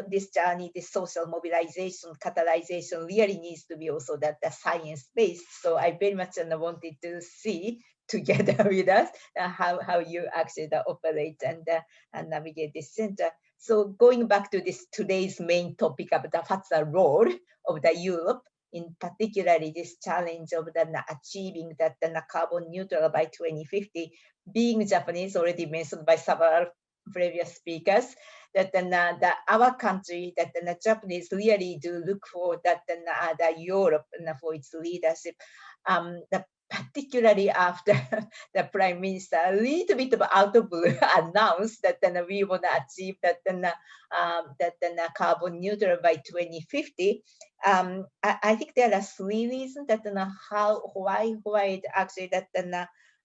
this journey, this social mobilization, catalyzation really needs to be also the science-based. So I very much wanted to see together with us how you actually operate and navigate this center. So going back to this today's main topic about what's the role of the Europe, in particularly this challenge of achieving that carbon neutral by 2050, being Japanese, already mentioned by several previous speakers, that our country, that the Japanese really do look for that the Europe for its leadership. Particularly after the Prime Minister a little bit of out of blue announced that we want to achieve that carbon neutral by 2050. I think there are three reasons that why it actually that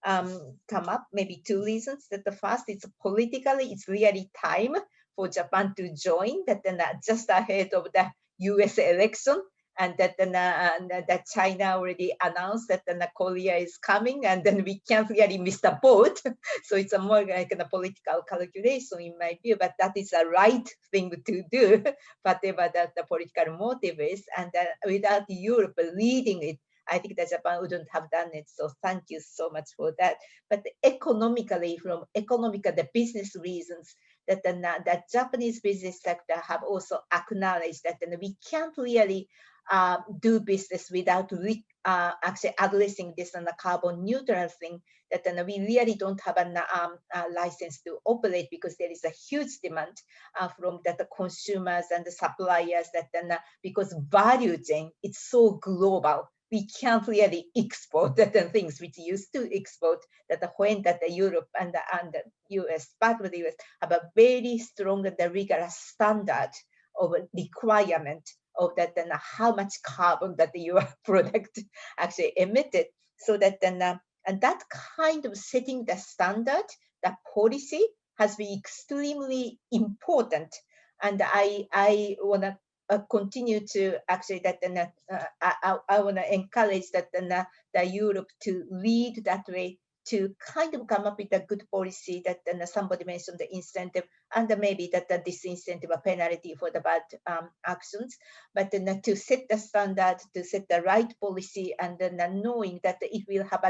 come up. Maybe two reasons. That the first is politically, it's really time for Japan to join. That just ahead of the U.S. election. And that China already announced that Korea is coming, and then we can't really miss the boat. So it's a more like a political calculation in my view, but that is the right thing to do, whatever that the political motive is. And without Europe leading it, I think that Japan wouldn't have done it. So thank you so much for that. But economically, from the business reasons, that the Japanese business sector have also acknowledged that we can't really do business without actually addressing this on the carbon neutral thing, that we really don't have a license to operate, because there is a huge demand from the consumers and the suppliers, that because value chain, it's so global. We can't really export the things which used to export, that when that the Europe and the US, part of the US, have a very strong and rigorous standard of requirement of that how much carbon that your product actually emitted, so that and that kind of setting the standard, the policy has been extremely important. And I want to continue to actually that I want to encourage that the Europe to lead that way, to kind of come up with a good policy that somebody mentioned the incentive, and maybe that the disincentive or penalty for the bad actions, but then to set the standard, to set the right policy, and then knowing that it will have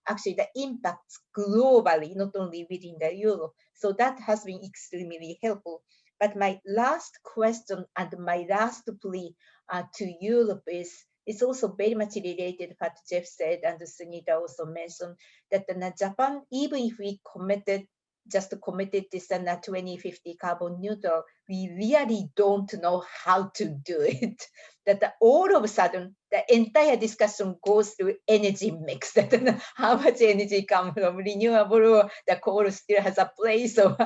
actually the impacts globally, not only within the Europe. So that has been extremely helpful. But my last question and my last plea to Europe is, it's also very much related to what Jeff said, and Sunita also mentioned, that Japan, even if we committed this 2050 carbon neutral, we really don't know how to do it. That all of a sudden, the entire discussion goes to energy mix, that how much energy comes from renewable, or the coal still has a place, or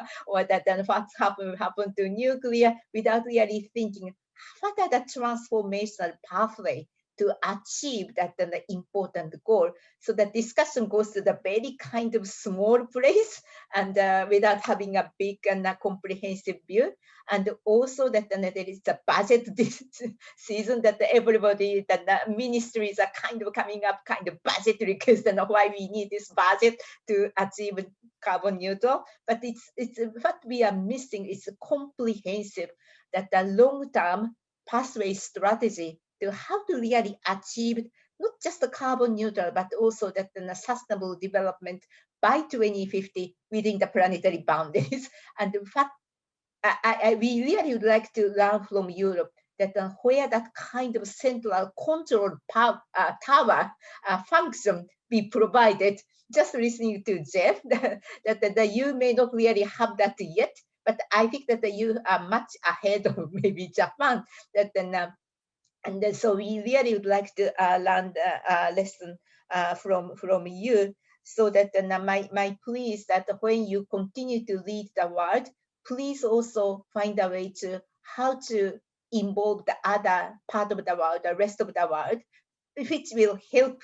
that what's happened to nuclear, without really thinking, what are the transformational pathway to achieve that important goal. So the discussion goes to the very kind of small place, and without having a big and a comprehensive view. And also that there is a budget this season, that everybody, that the ministries are kind of coming up, kind of budget requests, and why we need this budget to achieve carbon neutral. But it's what we are missing is comprehensive, that the long-term pathway strategy to how to really achieve not just the carbon neutral, but also that the sustainable development by 2050 within the planetary boundaries. And in fact, we really would like to learn from Europe that where that kind of central control tower function be provided. Just listening to Jeff, that you may not really have that yet, but I think that you are much ahead of maybe Japan. That and so we really would like to learn a lesson from you, so that my plea is that when you continue to lead the world, please also find a way to how to involve the other part of the world, the rest of the world, which will help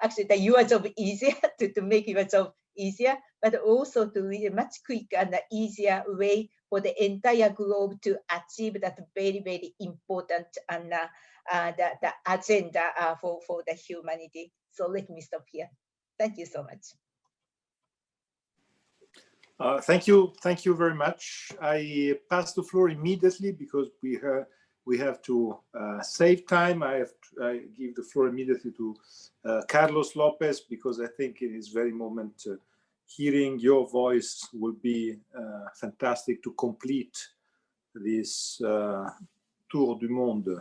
actually your job easier, to make your job easier, but also to lead a much quicker and easier way for the entire globe to achieve that very, very important and the agenda for the humanity. So let me stop here. Thank you so much. Thank you very much. I pass the floor immediately because we have to save time. I give the floor immediately to Carlos Lopez, because I think in this very moment hearing your voice will be fantastic to complete this tour du monde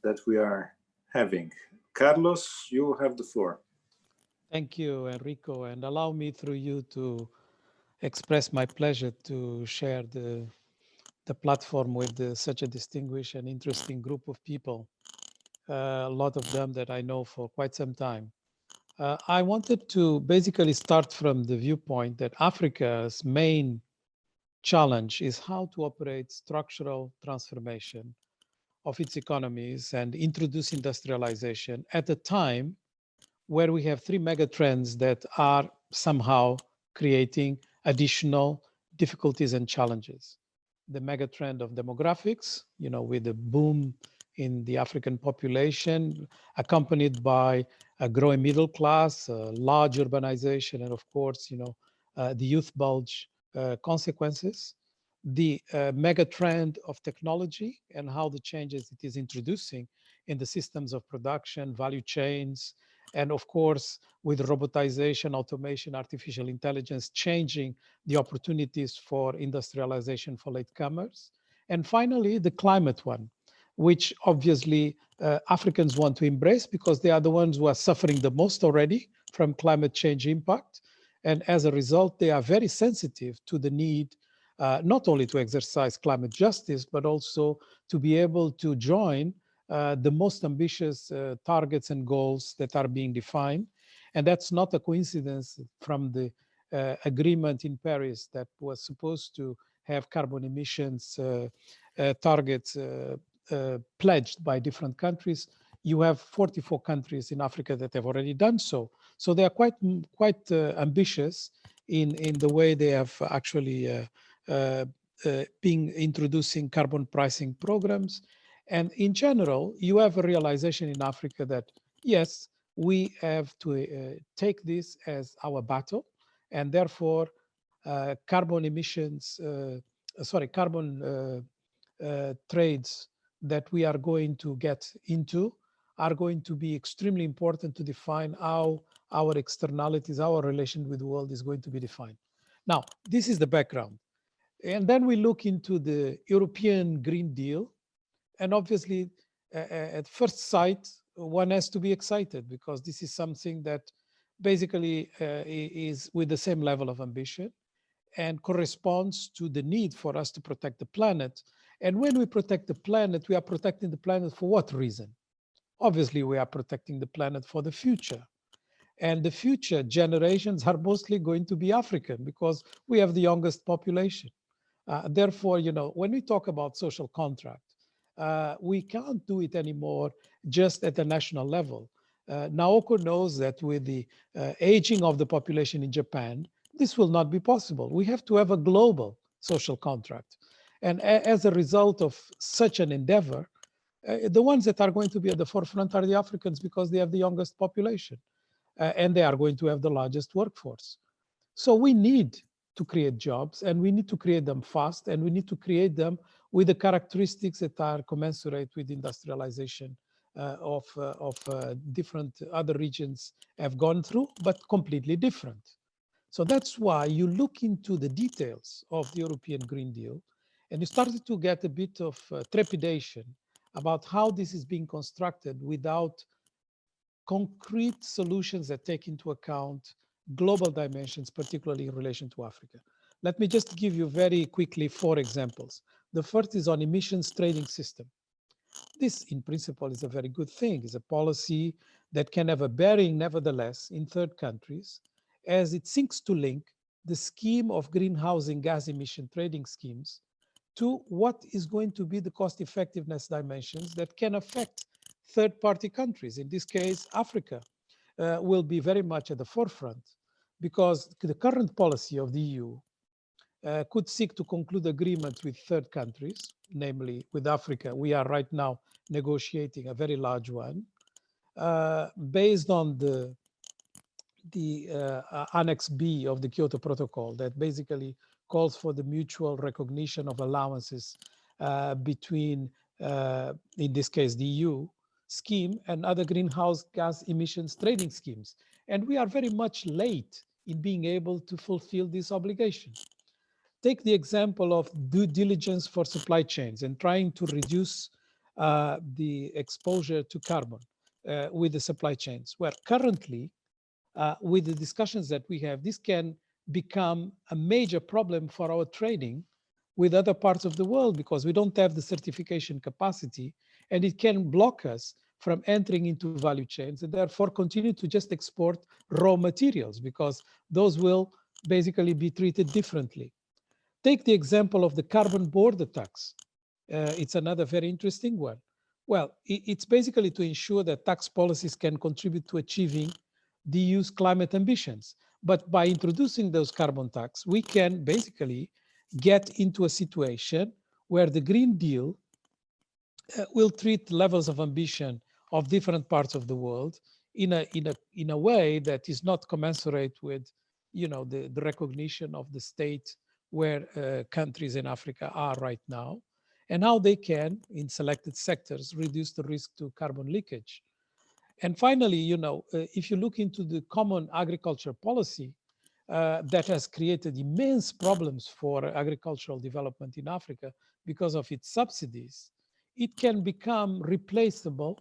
that we are having. Carlos, you have the floor. Thank you, Enrico, and allow me through you to express my pleasure to share the the platform with such a distinguished and interesting group of people, a lot of them that I know for quite some time. I wanted to basically start from the viewpoint that Africa's main challenge is how to operate structural transformation of its economies and introduce industrialization at a time where we have three mega trends that are somehow creating additional difficulties and challenges. The mega trend of demographics, with the boom in the African population, accompanied by a growing middle class, large urbanization, and of course, the youth bulge consequences. The mega trend of technology and how the changes it is introducing in the systems of production, value chains, and of course, with robotization, automation, artificial intelligence, changing the opportunities for industrialization for latecomers. And finally, the climate one, which obviously Africans want to embrace because they are the ones who are suffering the most already from climate change impact. And as a result, they are very sensitive to the need not only to exercise climate justice, but also to be able to join the most ambitious targets and goals that are being defined. And that's not a coincidence from the agreement in Paris that was supposed to have carbon emissions targets pledged by different countries. You have 44 countries in Africa that have already done so. So they are quite ambitious in the way they have actually been introducing carbon pricing programs. And in general, you have a realization in Africa that, yes, we have to take this as our battle, and therefore carbon emissions, carbon trades that we are going to get into are going to be extremely important to define how our externalities, our relation with the world is going to be defined. Now, this is the background. And then we look into the European Green Deal. And obviously, at first sight, one has to be excited because this is something that basically is with the same level of ambition and corresponds to the need for us to protect the planet. And when we protect the planet, we are protecting the planet for what reason? Obviously, we are protecting the planet for the future. And the future generations are mostly going to be African because we have the youngest population. Therefore, when we talk about social contract, we can't do it anymore just at the national level. Naoko knows that with the aging of the population in Japan, this will not be possible. We have to have a global social contract. And as a result of such an endeavor, the ones that are going to be at the forefront are the Africans because they have the youngest population and they are going to have the largest workforce. So we need to create jobs, and we need to create them fast, and we need to create them with the characteristics that are commensurate with industrialization of different other regions have gone through, but completely different. So that's why you look into the details of the European Green Deal, and you started to get a bit of trepidation about how this is being constructed without concrete solutions that take into account global dimensions, particularly in relation to Africa. Let me just give you very quickly 4 examples. The first is on emissions trading system. This, in principle, is a very good thing. It's a policy that can have a bearing, nevertheless, in third countries, as it seeks to link the scheme of greenhouse gas emission trading schemes to what is going to be the cost effectiveness dimensions that can affect third-party countries. In this case, Africa will be very much at the forefront because the current policy of the EU could seek to conclude agreements with third countries, namely with Africa. We are right now negotiating a very large one based on the Annex B of the Kyoto Protocol that basically calls for the mutual recognition of allowances between, in this case, the EU scheme and other greenhouse gas emissions trading schemes. And we are very much late in being able to fulfill this obligation. Take the example of due diligence for supply chains and trying to reduce the exposure to carbon with the supply chains, where currently, with the discussions that we have, this can become a major problem for our trading with other parts of the world because we don't have the certification capacity, and it can block us from entering into value chains and therefore continue to just export raw materials because those will basically be treated differently. Take the example of the carbon border tax. It's another very interesting one. Well, it's basically to ensure that tax policies can contribute to achieving the EU's climate ambitions. But by introducing those carbon tax, we can basically get into a situation where the Green Deal will treat levels of ambition of different parts of the world in a way that is not commensurate with, you know, the recognition of the state where countries in Africa are right now, and how they can, in selected sectors, reduce the risk to carbon leakage. And finally, you know, if you look into the common agriculture policy that has created immense problems for agricultural development in Africa because of its subsidies, it can become replaceable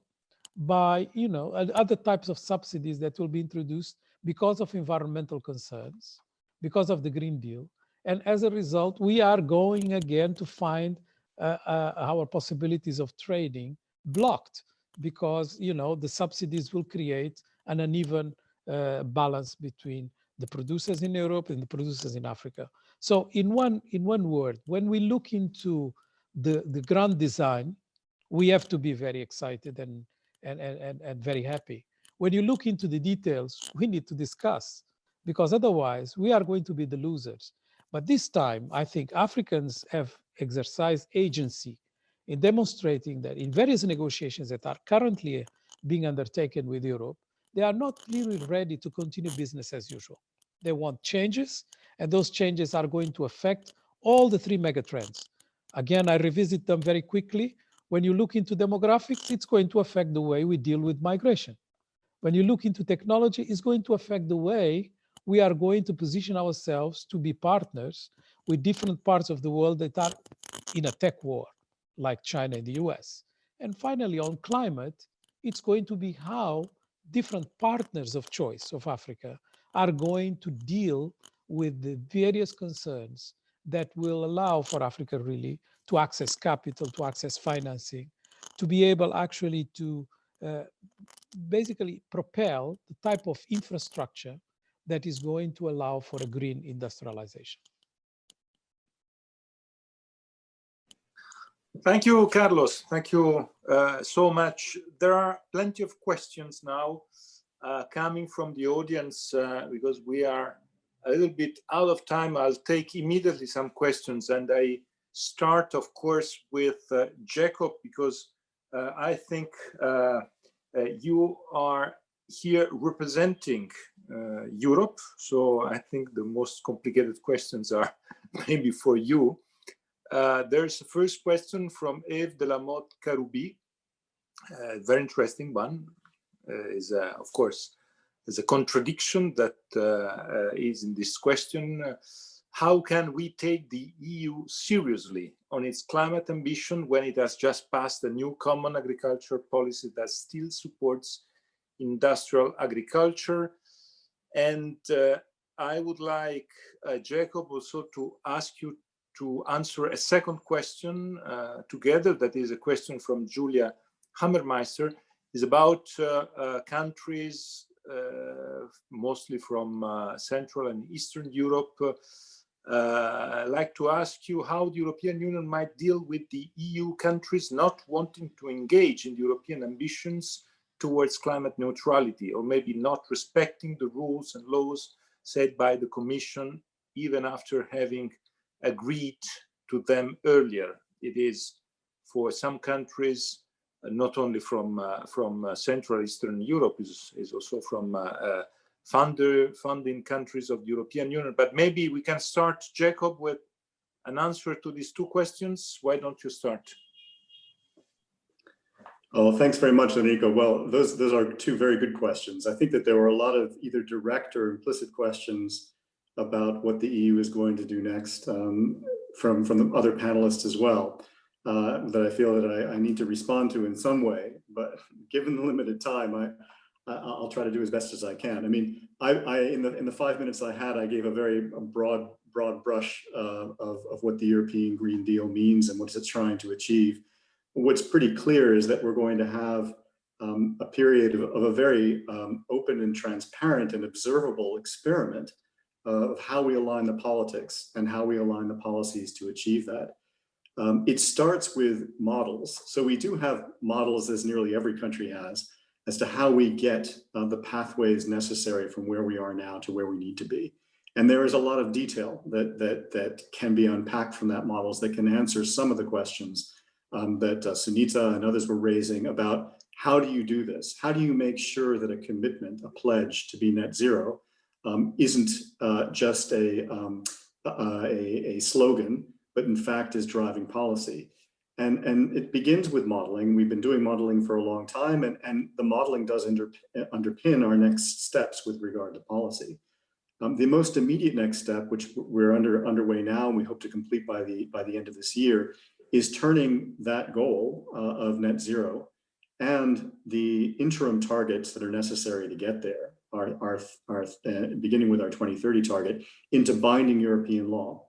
by, you know, other types of subsidies that will be introduced because of environmental concerns, because of the Green Deal. And as a result, we are going again to find our possibilities of trading blocked because, you know, the subsidies will create an uneven balance between the producers in Europe and the producers in Africa. So in one word, when we look into the grand design, we have to be very excited and very happy. When you look into the details, we need to discuss because otherwise we are going to be the losers. But this time, I think Africans have exercised agency in demonstrating that in various negotiations that are currently being undertaken with Europe, they are not really ready to continue business as usual. They want changes, and those changes are going to affect all the three megatrends. Again, I revisit them very quickly. When you look into demographics, it's going to affect the way we deal with migration. When you look into technology, it's going to affect the way we are going to position ourselves to be partners with different parts of the world that are in a tech war, like China and the US. And finally, on climate, it's going to be how different partners of choice of Africa are going to deal with the various concerns that will allow for Africa really to access capital, to access financing, to be able actually to basically propel the type of infrastructure that is going to allow for a green industrialization. Thank you, Carlos. Thank you so much. There are plenty of questions now coming from the audience because we are a little bit out of time. I'll take immediately some questions, and I start, of course, with Jacob, because I think you are here representing Europe. So I think the most complicated questions are maybe for you. There's the first question from Eve de la Motte Karoubi. Very interesting one. Of course, there's a contradiction that is in this question. How can we take the EU seriously on its climate ambition when it has just passed a new common agriculture policy that still supports industrial agriculture? And I would like Jacob also to ask you to answer a second question together. That is a question from Julia Hammermeister. Is about countries mostly from Central and Eastern Europe. I'd like to ask you how the European Union might deal with the EU countries not wanting to engage in the European ambitions towards climate neutrality, or maybe not respecting the rules and laws set by the Commission, even after having agreed to them earlier. It is for some countries, not only from Central Eastern Europe, is also from funding countries of the European Union. But maybe we can start, Jacob, with an answer to these two questions. Why don't you start? Oh, thanks very much, Enrico. Well, those are two very good questions. I think that there were a lot of either direct or implicit questions about what the EU is going to do next from the other panelists as well. That I feel that I need to respond to in some way, but given the limited time, I'll try to do as best as I can. I mean, in the 5 minutes I had, I gave a very broad broad brush of what the European Green Deal means and what it's trying to achieve. What's pretty clear is that we're going to have a period of a very open and transparent and observable experiment of how we align the politics and how we align the policies to achieve that. It starts with models. So we do have models, as nearly every country has, as to how we get the pathways necessary from where we are now to where we need to be. And there is a lot of detail that can be unpacked from that models that can answer some of the questions that Sunita and others were raising about how do you do this? How do you make sure that a commitment, a pledge to be net zero isn't just a slogan, but in fact is driving policy? And it begins with modeling. We've been doing modeling for a long time, and the modeling does underpin our next steps with regard to policy. The most immediate next step, which we're underway now, and we hope to complete by the end of this year, is turning that goal of net zero and the interim targets that are necessary to get there, beginning with our 2030 target, into binding European law.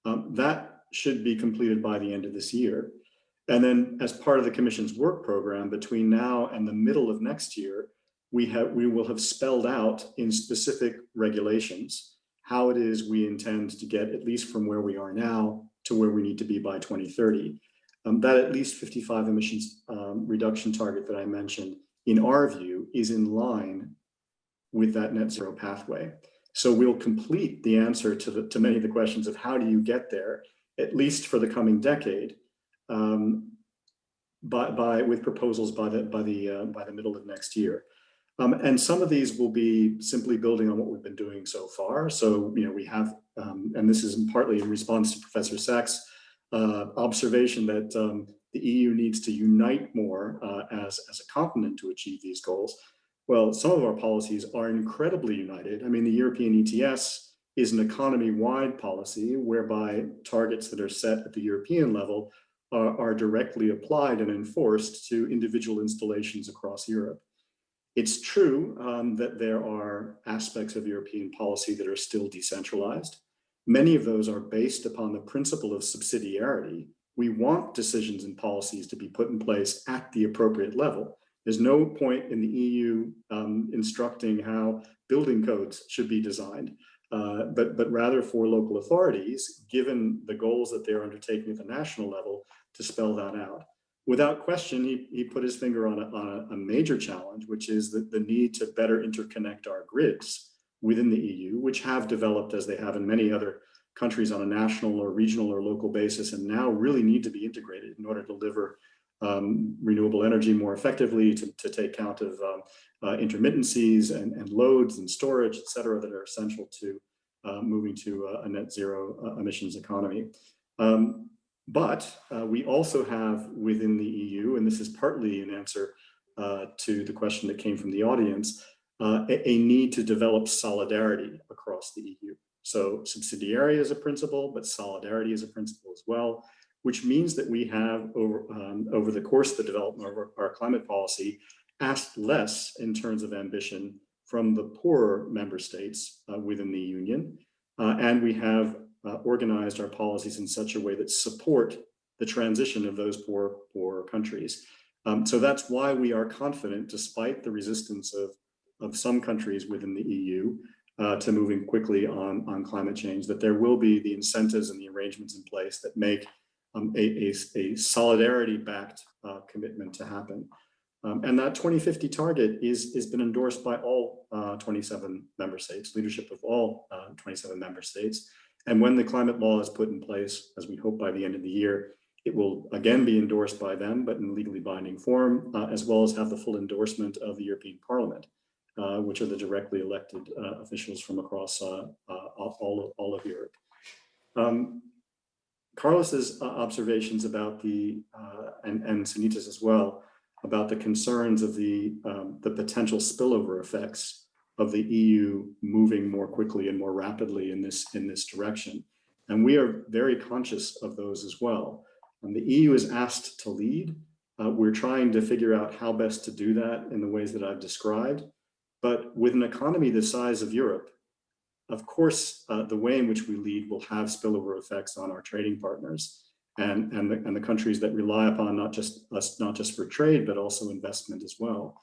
That should be completed by the end of this year. And then as part of the Commission's work program, between now and the middle of next year, we will have spelled out in specific regulations how it is we intend to get, at least from where we are now, to where we need to be by 2030. That at least 55 emissions reduction target that I mentioned, in our view, is in line with that net zero pathway. So we'll complete the answer to many of the questions of how do you get there, at least for the coming decade, with proposals by the middle of next year. And some of these will be simply building on what we've been doing so far. So, we have, and this is partly in response to Professor Sachs' observation that the EU needs to unite more as a continent to achieve these goals. Well, some of our policies are incredibly united. I mean, the European ETS is an economy-wide policy whereby targets that are set at the European level are directly applied and enforced to individual installations across Europe. It's true that there are aspects of European policy that are still decentralized. Many of those are based upon the principle of subsidiarity. We want decisions and policies to be put in place at the appropriate level. There's no point in the EU instructing how building codes should be designed, but rather for local authorities, given the goals that they're undertaking at the national level, to spell that out. Without question, he put his finger on a major challenge, which is the need to better interconnect our grids within the EU, which have developed as they have in many other countries on a national or regional or local basis, and now really need to be integrated in order to deliver renewable energy more effectively, to take count of intermittencies and loads and storage, et cetera, that are essential to moving to a net zero emissions economy. But we also have within the EU, and this is partly an answer to the question that came from the audience, a need to develop solidarity across the EU. So subsidiarity is a principle, but solidarity is a principle as well, which means that we have, over the course of the development of our climate policy, asked less in terms of ambition from the poorer member states within the Union. And we have organized our policies in such a way that support the transition of those poor countries. So that's why we are confident, despite the resistance of some countries within the EU to moving quickly on climate change, that there will be the incentives and the arrangements in place that make a solidarity-backed commitment to happen. And that 2050 target has been endorsed by all 27 member states, leadership of all 27 member states. And when the climate law is put in place, as we hope by the end of the year, it will again be endorsed by them, but in legally binding form, as well as have the full endorsement of the European Parliament, which are the directly elected officials from across all of Europe. Carlos's observations about and Sunita's as well, about the concerns of the potential spillover effects of the EU moving more quickly and more rapidly in this direction. And we are very conscious of those as well. And the EU is asked to lead. We're trying to figure out how best to do that in the ways that I've described. But with an economy the size of Europe, of course, the way in which we lead will have spillover effects on our trading partners and the countries that rely upon not just for trade, but also investment as well.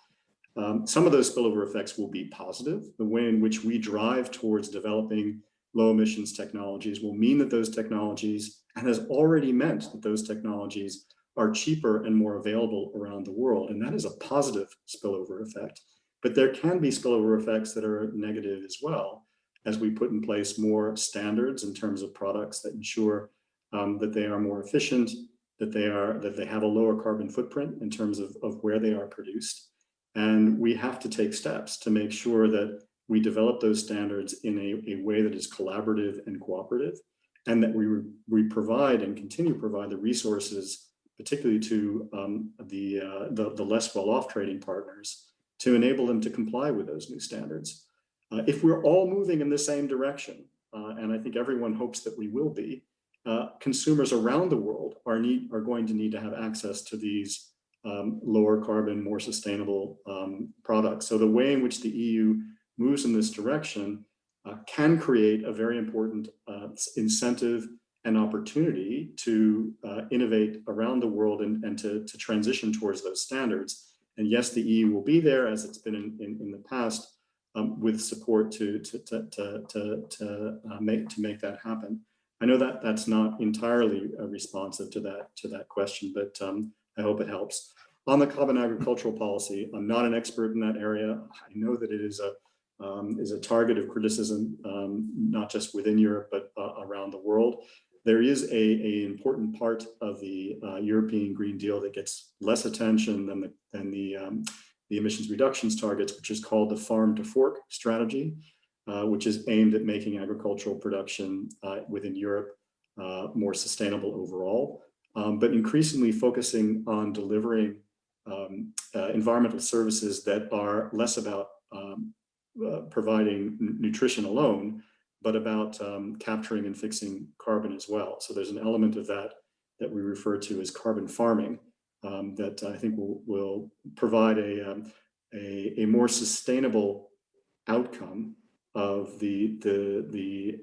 Some of those spillover effects will be positive. The way in which we drive towards developing low emissions technologies will mean that those technologies, and has already meant that those technologies are cheaper and more available around the world. And that is a positive spillover effect. But there can be spillover effects that are negative as well, as we put in place more standards in terms of products that ensure that they are more efficient, that they have a lower carbon footprint in terms of where they are produced. And we have to take steps to make sure that we develop those standards in a way that is collaborative and cooperative, and that we provide and continue to provide the resources, particularly to the less well-off trading partners, to enable them to comply with those new standards. If we're all moving in the same direction, and I think everyone hopes that we will be, consumers around the world are going to need to have access to these lower carbon, more sustainable products. So the way in which the EU moves in this direction can create a very important incentive and opportunity to innovate around the world and to transition towards those standards. And yes, the EU will be there, as it's been in the past, with support to make that happen. I know that that's not entirely responsive to that question, but I hope it helps. On the common agricultural policy, I'm not an expert in that area. I know that it is a target of criticism, not just within Europe, but around the world. There is a important part of the European Green Deal that gets less attention than the emissions reductions targets, which is called the farm to fork strategy, which is aimed at making agricultural production within Europe more sustainable overall, but increasingly focusing on delivering environmental services that are less about providing nutrition alone, but about capturing and fixing carbon as well. So there's an element of that we refer to as carbon farming that I think will provide a more sustainable outcome of the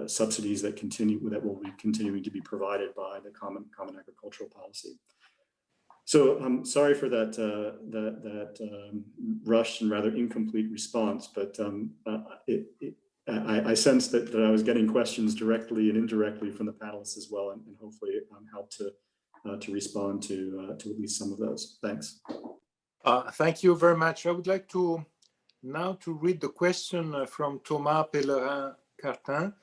subsidies that will be continuing to be provided by the common agricultural policy. So I'm sorry for that rushed and rather incomplete response, but I sensed that I was getting questions directly and indirectly from the panelists as well, and hopefully help to respond to at least some of those. Thanks. Thank you very much. I would like to now read the question from Thomas Pellerin-Cartin.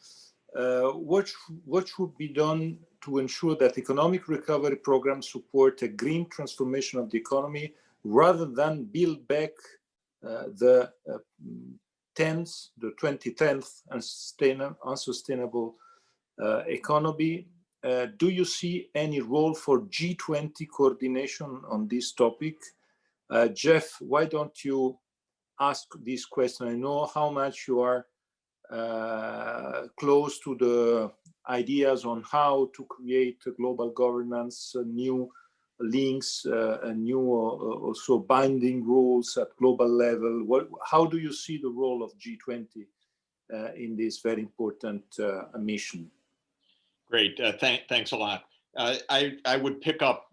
What should be done to ensure that economic recovery programs support a green transformation of the economy rather than build back the 2010th unsustainable economy? Do you see any role for G20 coordination on this topic? Jeff, why don't you ask this question? I know how much you are close to the ideas on how to create a global governance, new links, new also binding rules at global level. How do you see the role of G20 in this very important mission? Great, thanks a lot. I would pick up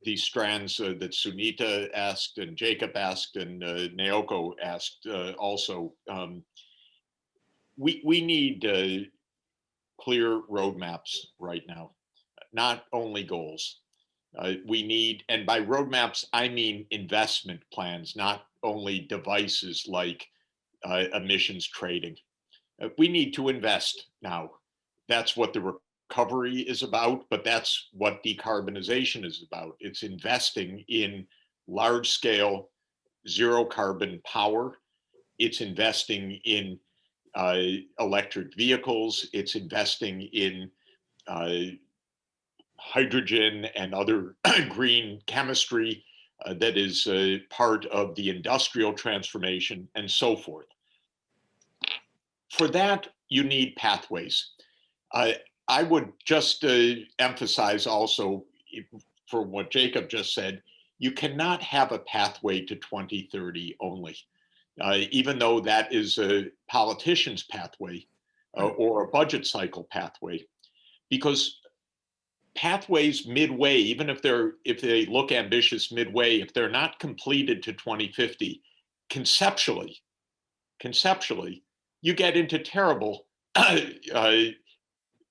these strands that Sunita asked and Jacob asked and Naoko asked also. We need clear roadmaps right now, not only goals. We need, and by roadmaps, I mean investment plans, not only devices like emissions trading. We need to invest now. That's what the recovery is about, but that's what decarbonization is about. It's investing in large scale, zero carbon power. It's investing in electric vehicles. It's investing in hydrogen and other green chemistry that is part of the industrial transformation and so forth. For that, you need pathways. I would just emphasize also, for what Jacob just said, you cannot have a pathway to 2030 only. even though that is a politician's pathway or a budget cycle pathway, because pathways midway, even if they look ambitious midway, if they're not completed to 2050, conceptually, you get into terrible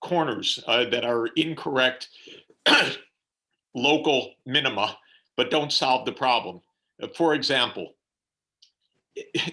corners that are incorrect local minima, but don't solve the problem. For example,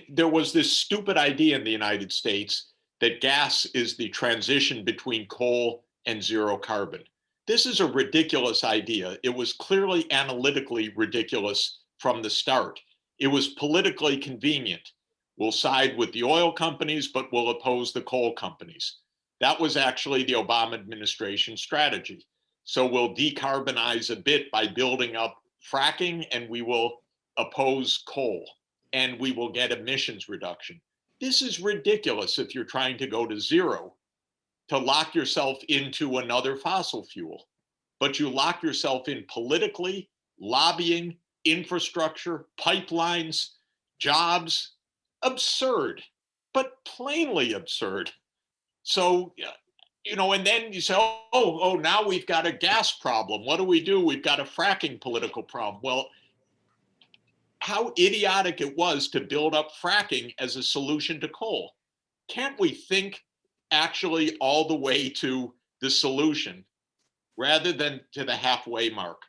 there was this stupid idea in the United States that gas is the transition between coal and zero carbon. This is a ridiculous idea. It was clearly analytically ridiculous from the start. It was politically convenient. We'll side with the oil companies, but we'll oppose the coal companies. That was actually the Obama administration strategy. So we'll decarbonize a bit by building up fracking, and we will oppose coal, and we will get emissions reduction. This is ridiculous if you're trying to go to zero, to lock yourself into another fossil fuel. But you lock yourself in politically, lobbying, infrastructure, pipelines, jobs. Absurd, but plainly absurd. So, and then you say, oh, now we've got a gas problem. What do? We've got a fracking political problem. Well, how idiotic it was to build up fracking as a solution to coal. Can't we think actually all the way to the solution rather than to the halfway mark?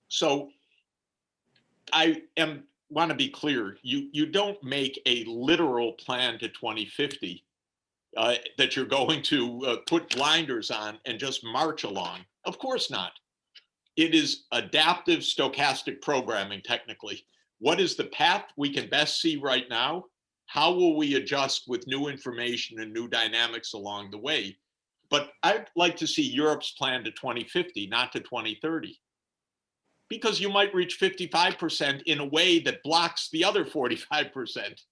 So I want to be clear, you don't make a literal plan to 2050 that you're going to put blinders on and just march along. Of course not. It is adaptive stochastic programming technically. What is the path we can best see right now? How will we adjust with new information and new dynamics along the way? But I'd like to see Europe's plan to 2050, not to 2030. Because you might reach 55% in a way that blocks the other 45%.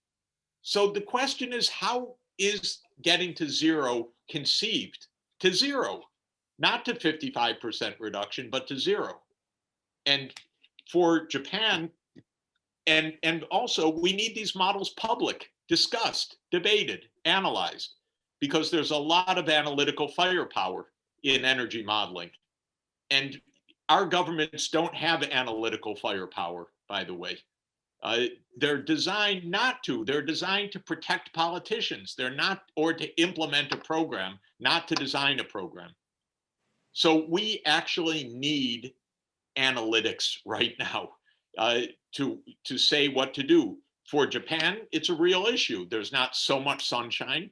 So the question is, how is getting to zero conceived? To zero, not to 55% reduction, but to zero. And for Japan, and also we need these models public, discussed, debated, analyzed, because there's a lot of analytical firepower in energy modeling. And our governments don't have analytical firepower, by the way. They're designed not to. They're designed to protect politicians. They're not, or to implement a program, not to design a program. So we actually need analytics right now to say what to do. For Japan, it's a real issue. There's not so much sunshine.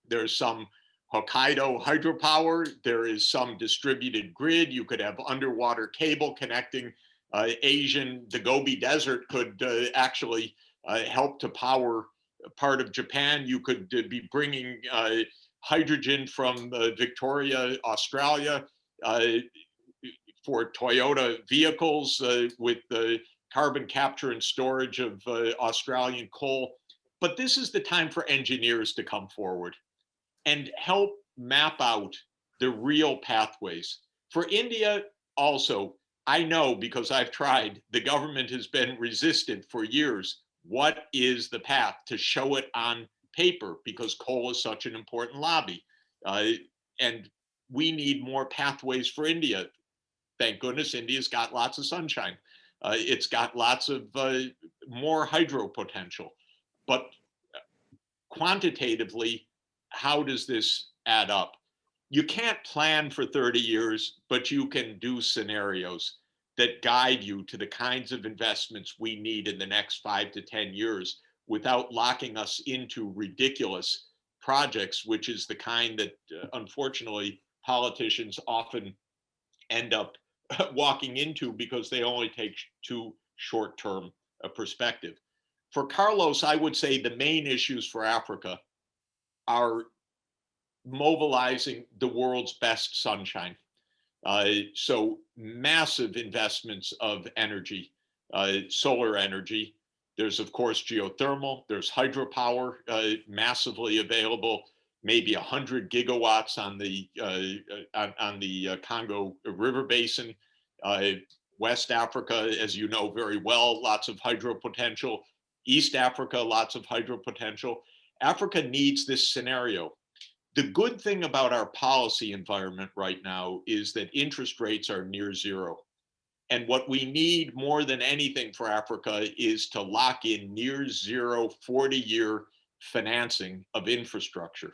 There's some Hokkaido hydropower. There is some distributed grid. You could have underwater cable connecting the Gobi Desert could actually help to power part of Japan. You could be bringing hydrogen from Victoria, Australia, for Toyota vehicles with the carbon capture and storage of Australian coal. But this is the time for engineers to come forward and help map out the real pathways. For India also, I know because I've tried, the government has been resistant for years. What is the path to show it on paper? Because coal is such an important lobby. And we need more pathways for India. Thank goodness India's got lots of sunshine. It's got lots of more hydro potential. But quantitatively, how does this add up? You can't plan for 30 years, but you can do scenarios that guide you to the kinds of investments we need in the next 5 to 10 years without locking us into ridiculous projects, which is the kind that unfortunately politicians often end up walking into because they only take too short-term perspective. For Carlos, I would say the main issues for Africa are mobilizing the world's best sunshine. So massive investments of energy, solar energy. There's of course geothermal, there's hydropower massively available, maybe 100 gigawatts on the Congo River Basin. West Africa, as you know very well, lots of hydro potential. East Africa, lots of hydro potential. Africa needs this scenario. The good thing about our policy environment right now is that interest rates are near zero. And what we need more than anything for Africa is to lock in near zero 40-year financing of infrastructure,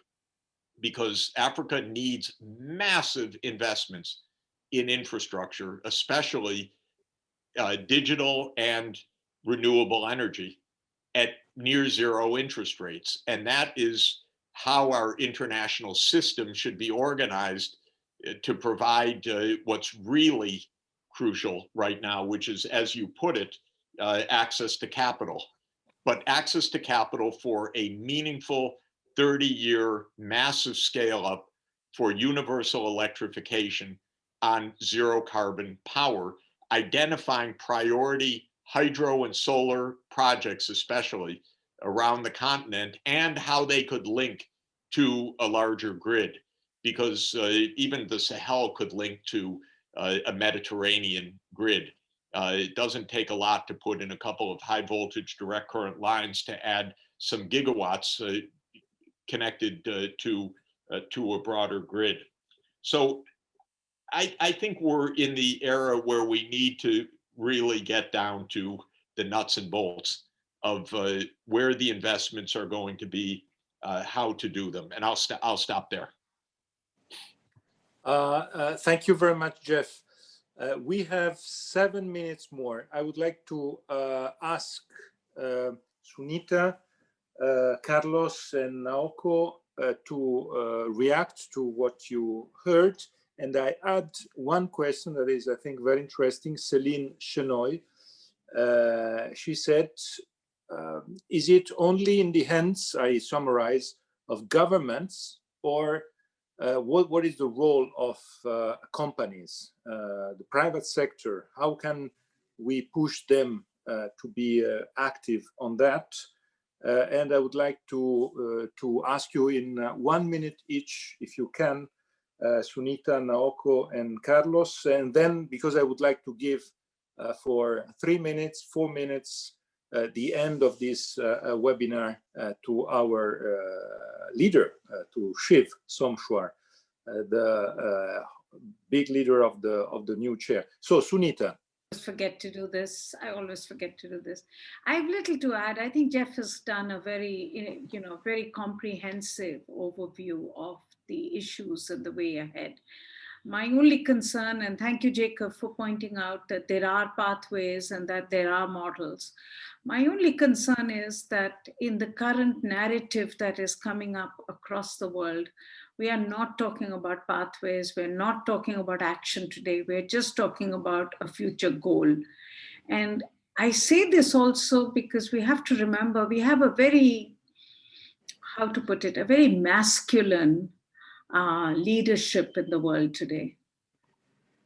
because Africa needs massive investments in infrastructure, especially digital and renewable energy at near zero interest rates. And that is how our international system should be organized to provide what's really crucial right now, which is, as you put it, access to capital. But access to capital for a meaningful 30-year massive scale up for universal electrification on zero carbon power, identifying priority hydro and solar projects, especially around the continent, and how they could link to a larger grid, because even the Sahel could link to a Mediterranean grid. It doesn't take a lot to put in a couple of high voltage direct current lines to add some gigawatts connected to a broader grid. So I think we're in the era where we need to really get down to the nuts and bolts of where the investments are going to be, how to do them. And I'll stop there. Thank you very much, Jeff. We have 7 minutes more. I would like to ask Sunita, Carlos, and Naoko to react to what you heard. And I add one question that is, I think, very interesting. Céline Chenoy, she said, is it only in the hands, I summarize, of governments, or what is the role of companies, the private sector? How can we push them to be active on that? And I would like to ask you in 1 minute each, if you can, Sunita, Naoko, and Carlos. And then, because I would like to give for 3 minutes, 4 minutes, the end of this webinar to our leader, to Shiv Somshwar, the big leader of the new chair. So, Sunita. Forget to do this. I always forget to do this. I have little to add. I think Jeff has done a very, very comprehensive overview of the issues and the way ahead. My only concern, and thank you, Jacob, for pointing out that there are pathways and that there are models. My only concern is that in the current narrative that is coming up across the world, we are not talking about pathways. We're not talking about action today. We're just talking about a future goal. And I say this also because we have to remember we have a very, how to put it, a very masculine leadership in the world today.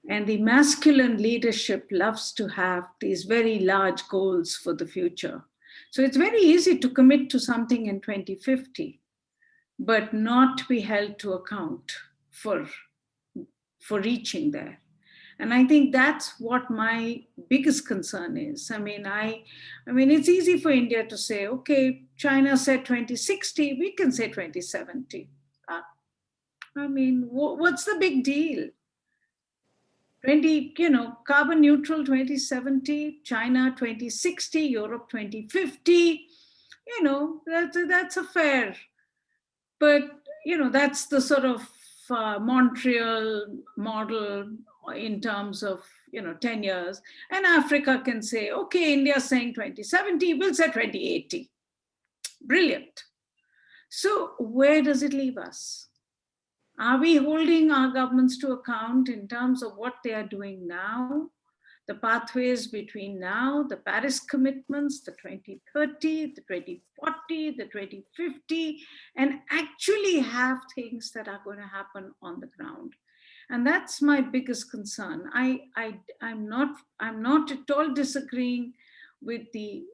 And the masculine leadership loves to have these very large goals for the future. So it's very easy to commit to something in 2050, but not be held to account for reaching there. And I think that's what my biggest concern is. I mean, it's easy for India to say, okay, China said 2060, we can say 2070. What's the big deal? Carbon neutral 2070, China 2060, Europe 2050, that's a fair. But, that's the sort of Montreal model in terms of, 10 years. And Africa can say, okay, India's saying 2070, we'll say 2080. Brilliant. So where does it leave us? Are we holding our governments to account in terms of what they are doing now, the pathways between now, the Paris commitments, the 2030, the 2040, the 2050, and actually have things that are going to happen on the ground? And that's my biggest concern. I'm not at all disagreeing with the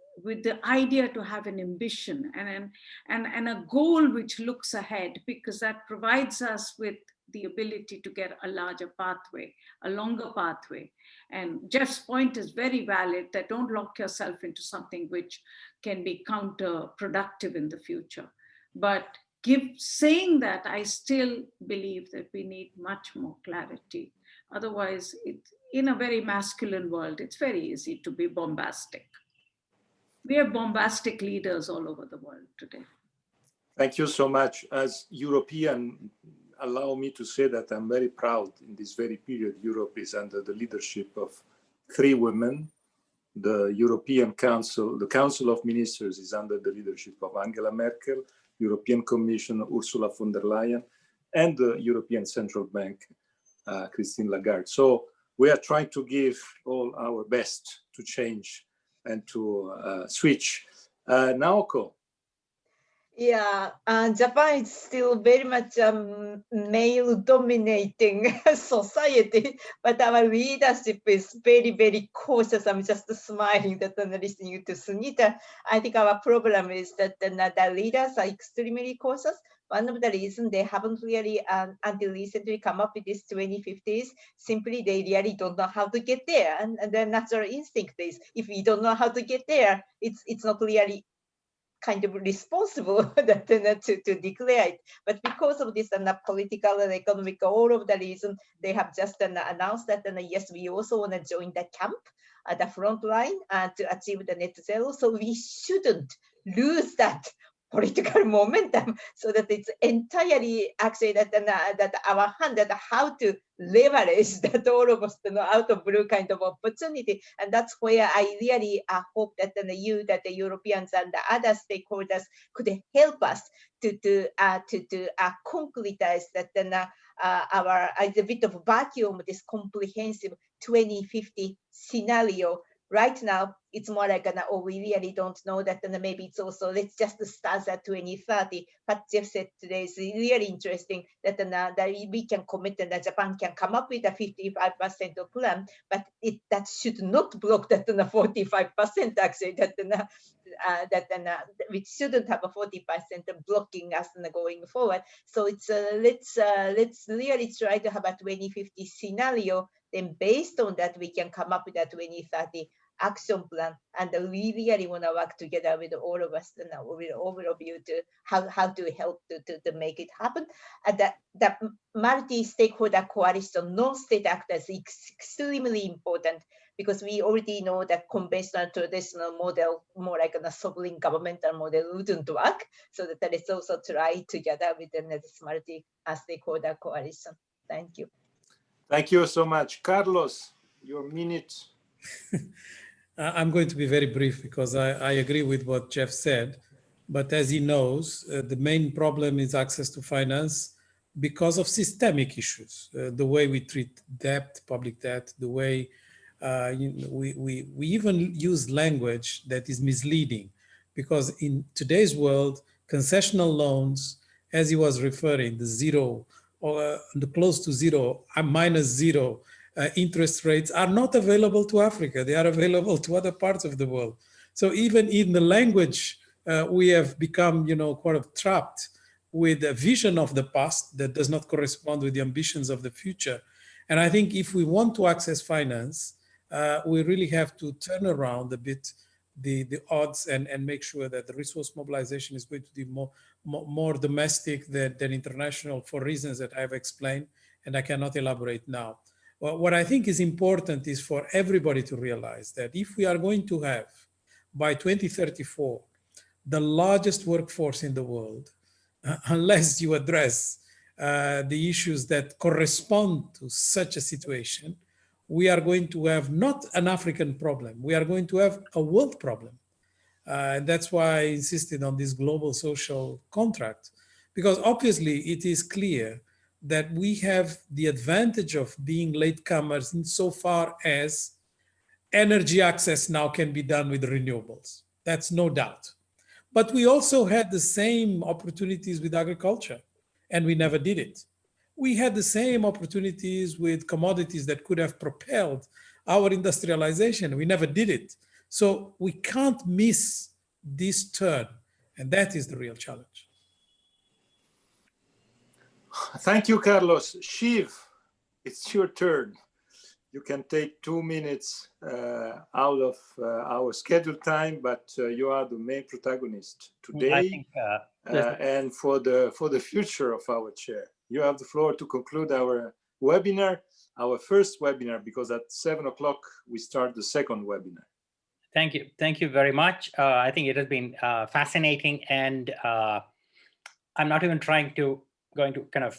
idea to have an ambition and a goal which looks ahead, because that provides us with the ability to get a larger pathway, a longer pathway. And Jeff's point is very valid, that don't lock yourself into something which can be counterproductive in the future. But saying that, I still believe that we need much more clarity. Otherwise, in a very masculine world, it's very easy to be bombastic. We have bombastic leaders all over the world today. Thank you so much. As European, allow me to say that I'm very proud in this very period. Europe is under the leadership of 3 women. The European Council, the Council of Ministers is under the leadership of Angela Merkel, European Commission, Ursula von der Leyen, and the European Central Bank, Christine Lagarde. So we are trying to give all our best to change and to switch. Naoko. Yeah, Japan is still very much male-dominating society, but our leadership is very, very cautious. I'm just smiling that I'm listening to Sunita. I think our problem is that the leaders are extremely cautious. One of the reasons they haven't really, until recently, come up with this 2050s, simply they really don't know how to get there. And their natural instinct is, if we don't know how to get there, it's not really kind of responsible that, to declare it. But because of this political and economic, all of the reason, they have just announced that, yes, we also want to join the camp at the front line to achieve the net zero. So we shouldn't lose that political momentum, so that it's entirely actually that our hand, that how to leverage that all of us out of blue kind of opportunity. And that's where I really hope that that the Europeans and the other stakeholders could help us to concretize that our a bit of vacuum, this comprehensive 2050 scenario. Right now, it's more like, oh, we really don't know that, and maybe it's also, let's just start at 2030. What Jeff said today is really interesting, that, that we can commit and that Japan can come up with a 55% of plan, but that should not block that 45% actually, we shouldn't have a 40% blocking us going forward. So it's let's really try to have a 2050 scenario. Then based on that, we can come up with a 2030 action plan, and we really want to work together with all of us and with all of you to how to help to make it happen. And that multi-stakeholder coalition, non-state actors is extremely important, because we already know that conventional traditional model, more like a sovereign governmental model, wouldn't work. So that let's also try together with this multi-stakeholder coalition. Thank you. Thank you so much. Carlos, your minute. I'm going to be very brief, because I agree with what Jeff said. But as he knows, the main problem is access to finance because of systemic issues. The way we treat debt, public debt, the way we even use language that is misleading. Because in today's world, concessional loans, as he was referring, the zero or the close to zero, minus zero interest rates are not available to Africa. They are available to other parts of the world. So even in the language, we have become, kind of trapped with a vision of the past that does not correspond with the ambitions of the future. And I think if we want to access finance, we really have to turn around a bit the odds and make sure that the resource mobilization is going to be more domestic than international, for reasons that I've explained, and I cannot elaborate now. What I think is important is for everybody to realize that if we are going to have, by 2034, the largest workforce in the world, unless you address the issues that correspond to such a situation, we are going to have not an African problem, we are going to have a world problem. And that's why I insisted on this global social contract, because obviously it is clear that we have the advantage of being latecomers insofar as energy access now can be done with renewables. That's no doubt. But we also had the same opportunities with agriculture, and we never did it. We had the same opportunities with commodities that could have propelled our industrialization. We never did it. So we can't miss this turn, and that is the real challenge. Thank you, Carlos. Shiv, it's your turn. You can take 2 minutes out of our scheduled time, but you are the main protagonist today. I think, and for the future of our chair. You have the floor to conclude our webinar, our first webinar, because at 7 o'clock we start the second webinar. Thank you. Thank you very much. I think it has been fascinating, and I'm not even going to kind of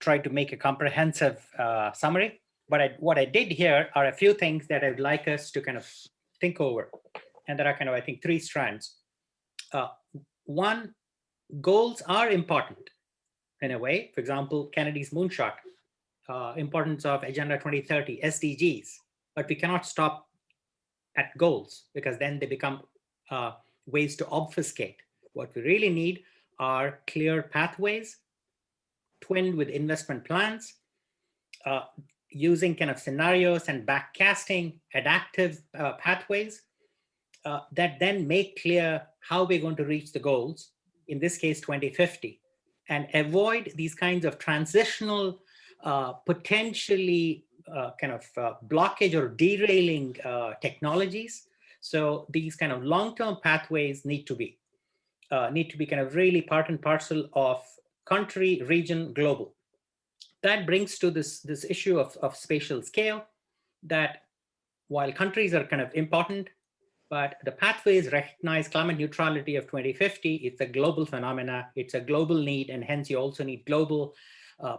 try to make a comprehensive summary. But what I did here are a few things that I'd like us to kind of think over. And there are kind of, I think, 3 strands. One, goals are important in a way. For example, Kennedy's moonshot, importance of Agenda 2030, SDGs. But we cannot stop at goals, because then they become ways to obfuscate. What we really need are clear pathways, twinned with investment plans, using kind of scenarios and backcasting adaptive pathways that then make clear how we're going to reach the goals, in this case 2050, and avoid these kinds of transitional, potentially kind of blockage or derailing technologies. So these kind of long-term pathways need to be kind of really part and parcel of country, region, global. That brings to this issue of spatial scale, that while countries are kind of important, but the pathways recognize climate neutrality of 2050. It's a global phenomena. It's a global need, and hence you also need global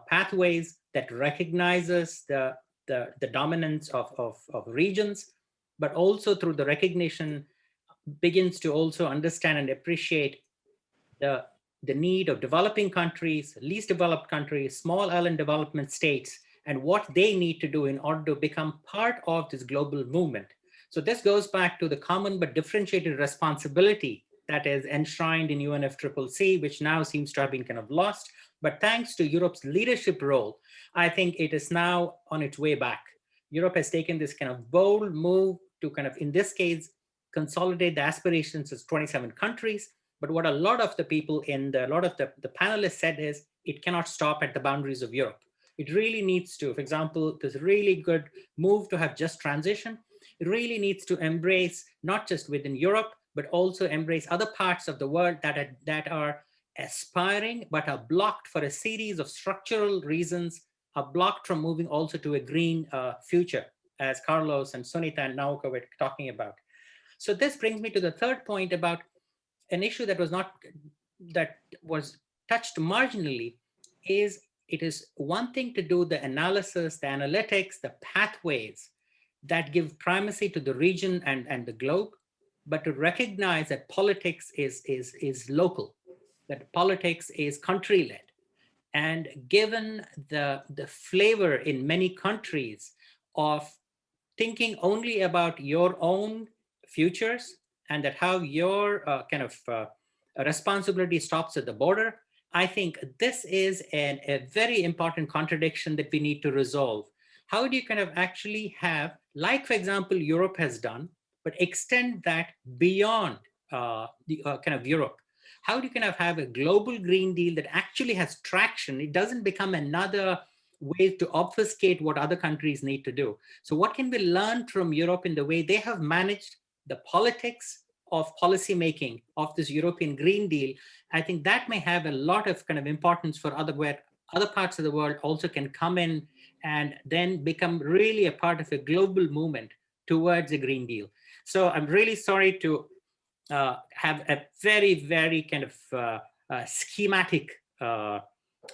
pathways that recognizes the dominance of regions, but also through the recognition begins to also understand and appreciate the need of developing countries, least developed countries, small island development states, and what they need to do in order to become part of this global movement. So this goes back to the common but differentiated responsibility that is enshrined in UNFCCC, which now seems to have been kind of lost. But thanks to Europe's leadership role, I think it is now on its way back. Europe has taken this kind of bold move to kind of, in this case, consolidate the aspirations of 27 countries. But what a lot of the people a lot of the panelists said is, it cannot stop at the boundaries of Europe. It really needs to, for example, there's a really good move to have just transition. It really needs to embrace, not just within Europe, but also embrace other parts of the world that are aspiring, but are blocked for a series of structural reasons, are blocked from moving also to a green future, as Carlos and Sunita and Naoko were talking about. So this brings me to the third point about an issue that was touched marginally. Is it is one thing to do the analysis, the analytics, the pathways that give primacy to the region and the globe, but to recognize that politics is local, that politics is country-led. And given the flavor in many countries of thinking only about your own futures, and that how your responsibility stops at the border, I think this is a very important contradiction that we need to resolve. How do you kind of actually have, like, for example, Europe has done, but extend that beyond Europe? How do you kind of have a global Green Deal that actually has traction? It doesn't become another way to obfuscate what other countries need to do. So what can we learn from Europe in the way they have managed the politics of policy making of this European Green Deal? I think that may have a lot of kind of importance for where other parts of the world also can come in and then become really a part of a global movement towards a Green Deal. So I'm really sorry to have a very, very kind of schematic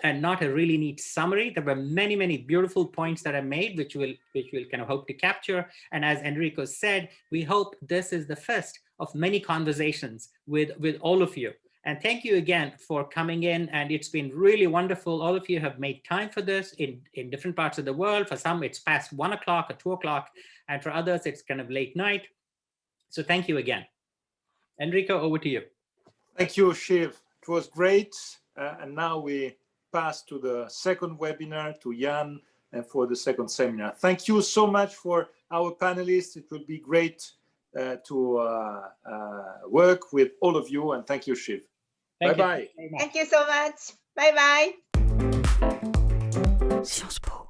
and not a really neat summary. There were many, many beautiful points that I made, which we'll kind of hope to capture. And as Enrico said, we hope this is the first of many conversations with all of you. And thank you again for coming in. And it's been really wonderful. All of you have made time for this in different parts of the world. For some, it's past 1 o'clock or 2 o'clock. And for others, it's kind of late night. So thank you again. Enrico, over to you. Thank you, Shiv. It was great. And now we pass to the second webinar, to Jan, and for the second seminar. Thank you so much for our panelists. It will be great to work with all of you. And thank you, Shiv. Bye-bye. Thank you so much. Bye-bye. Sciences Po.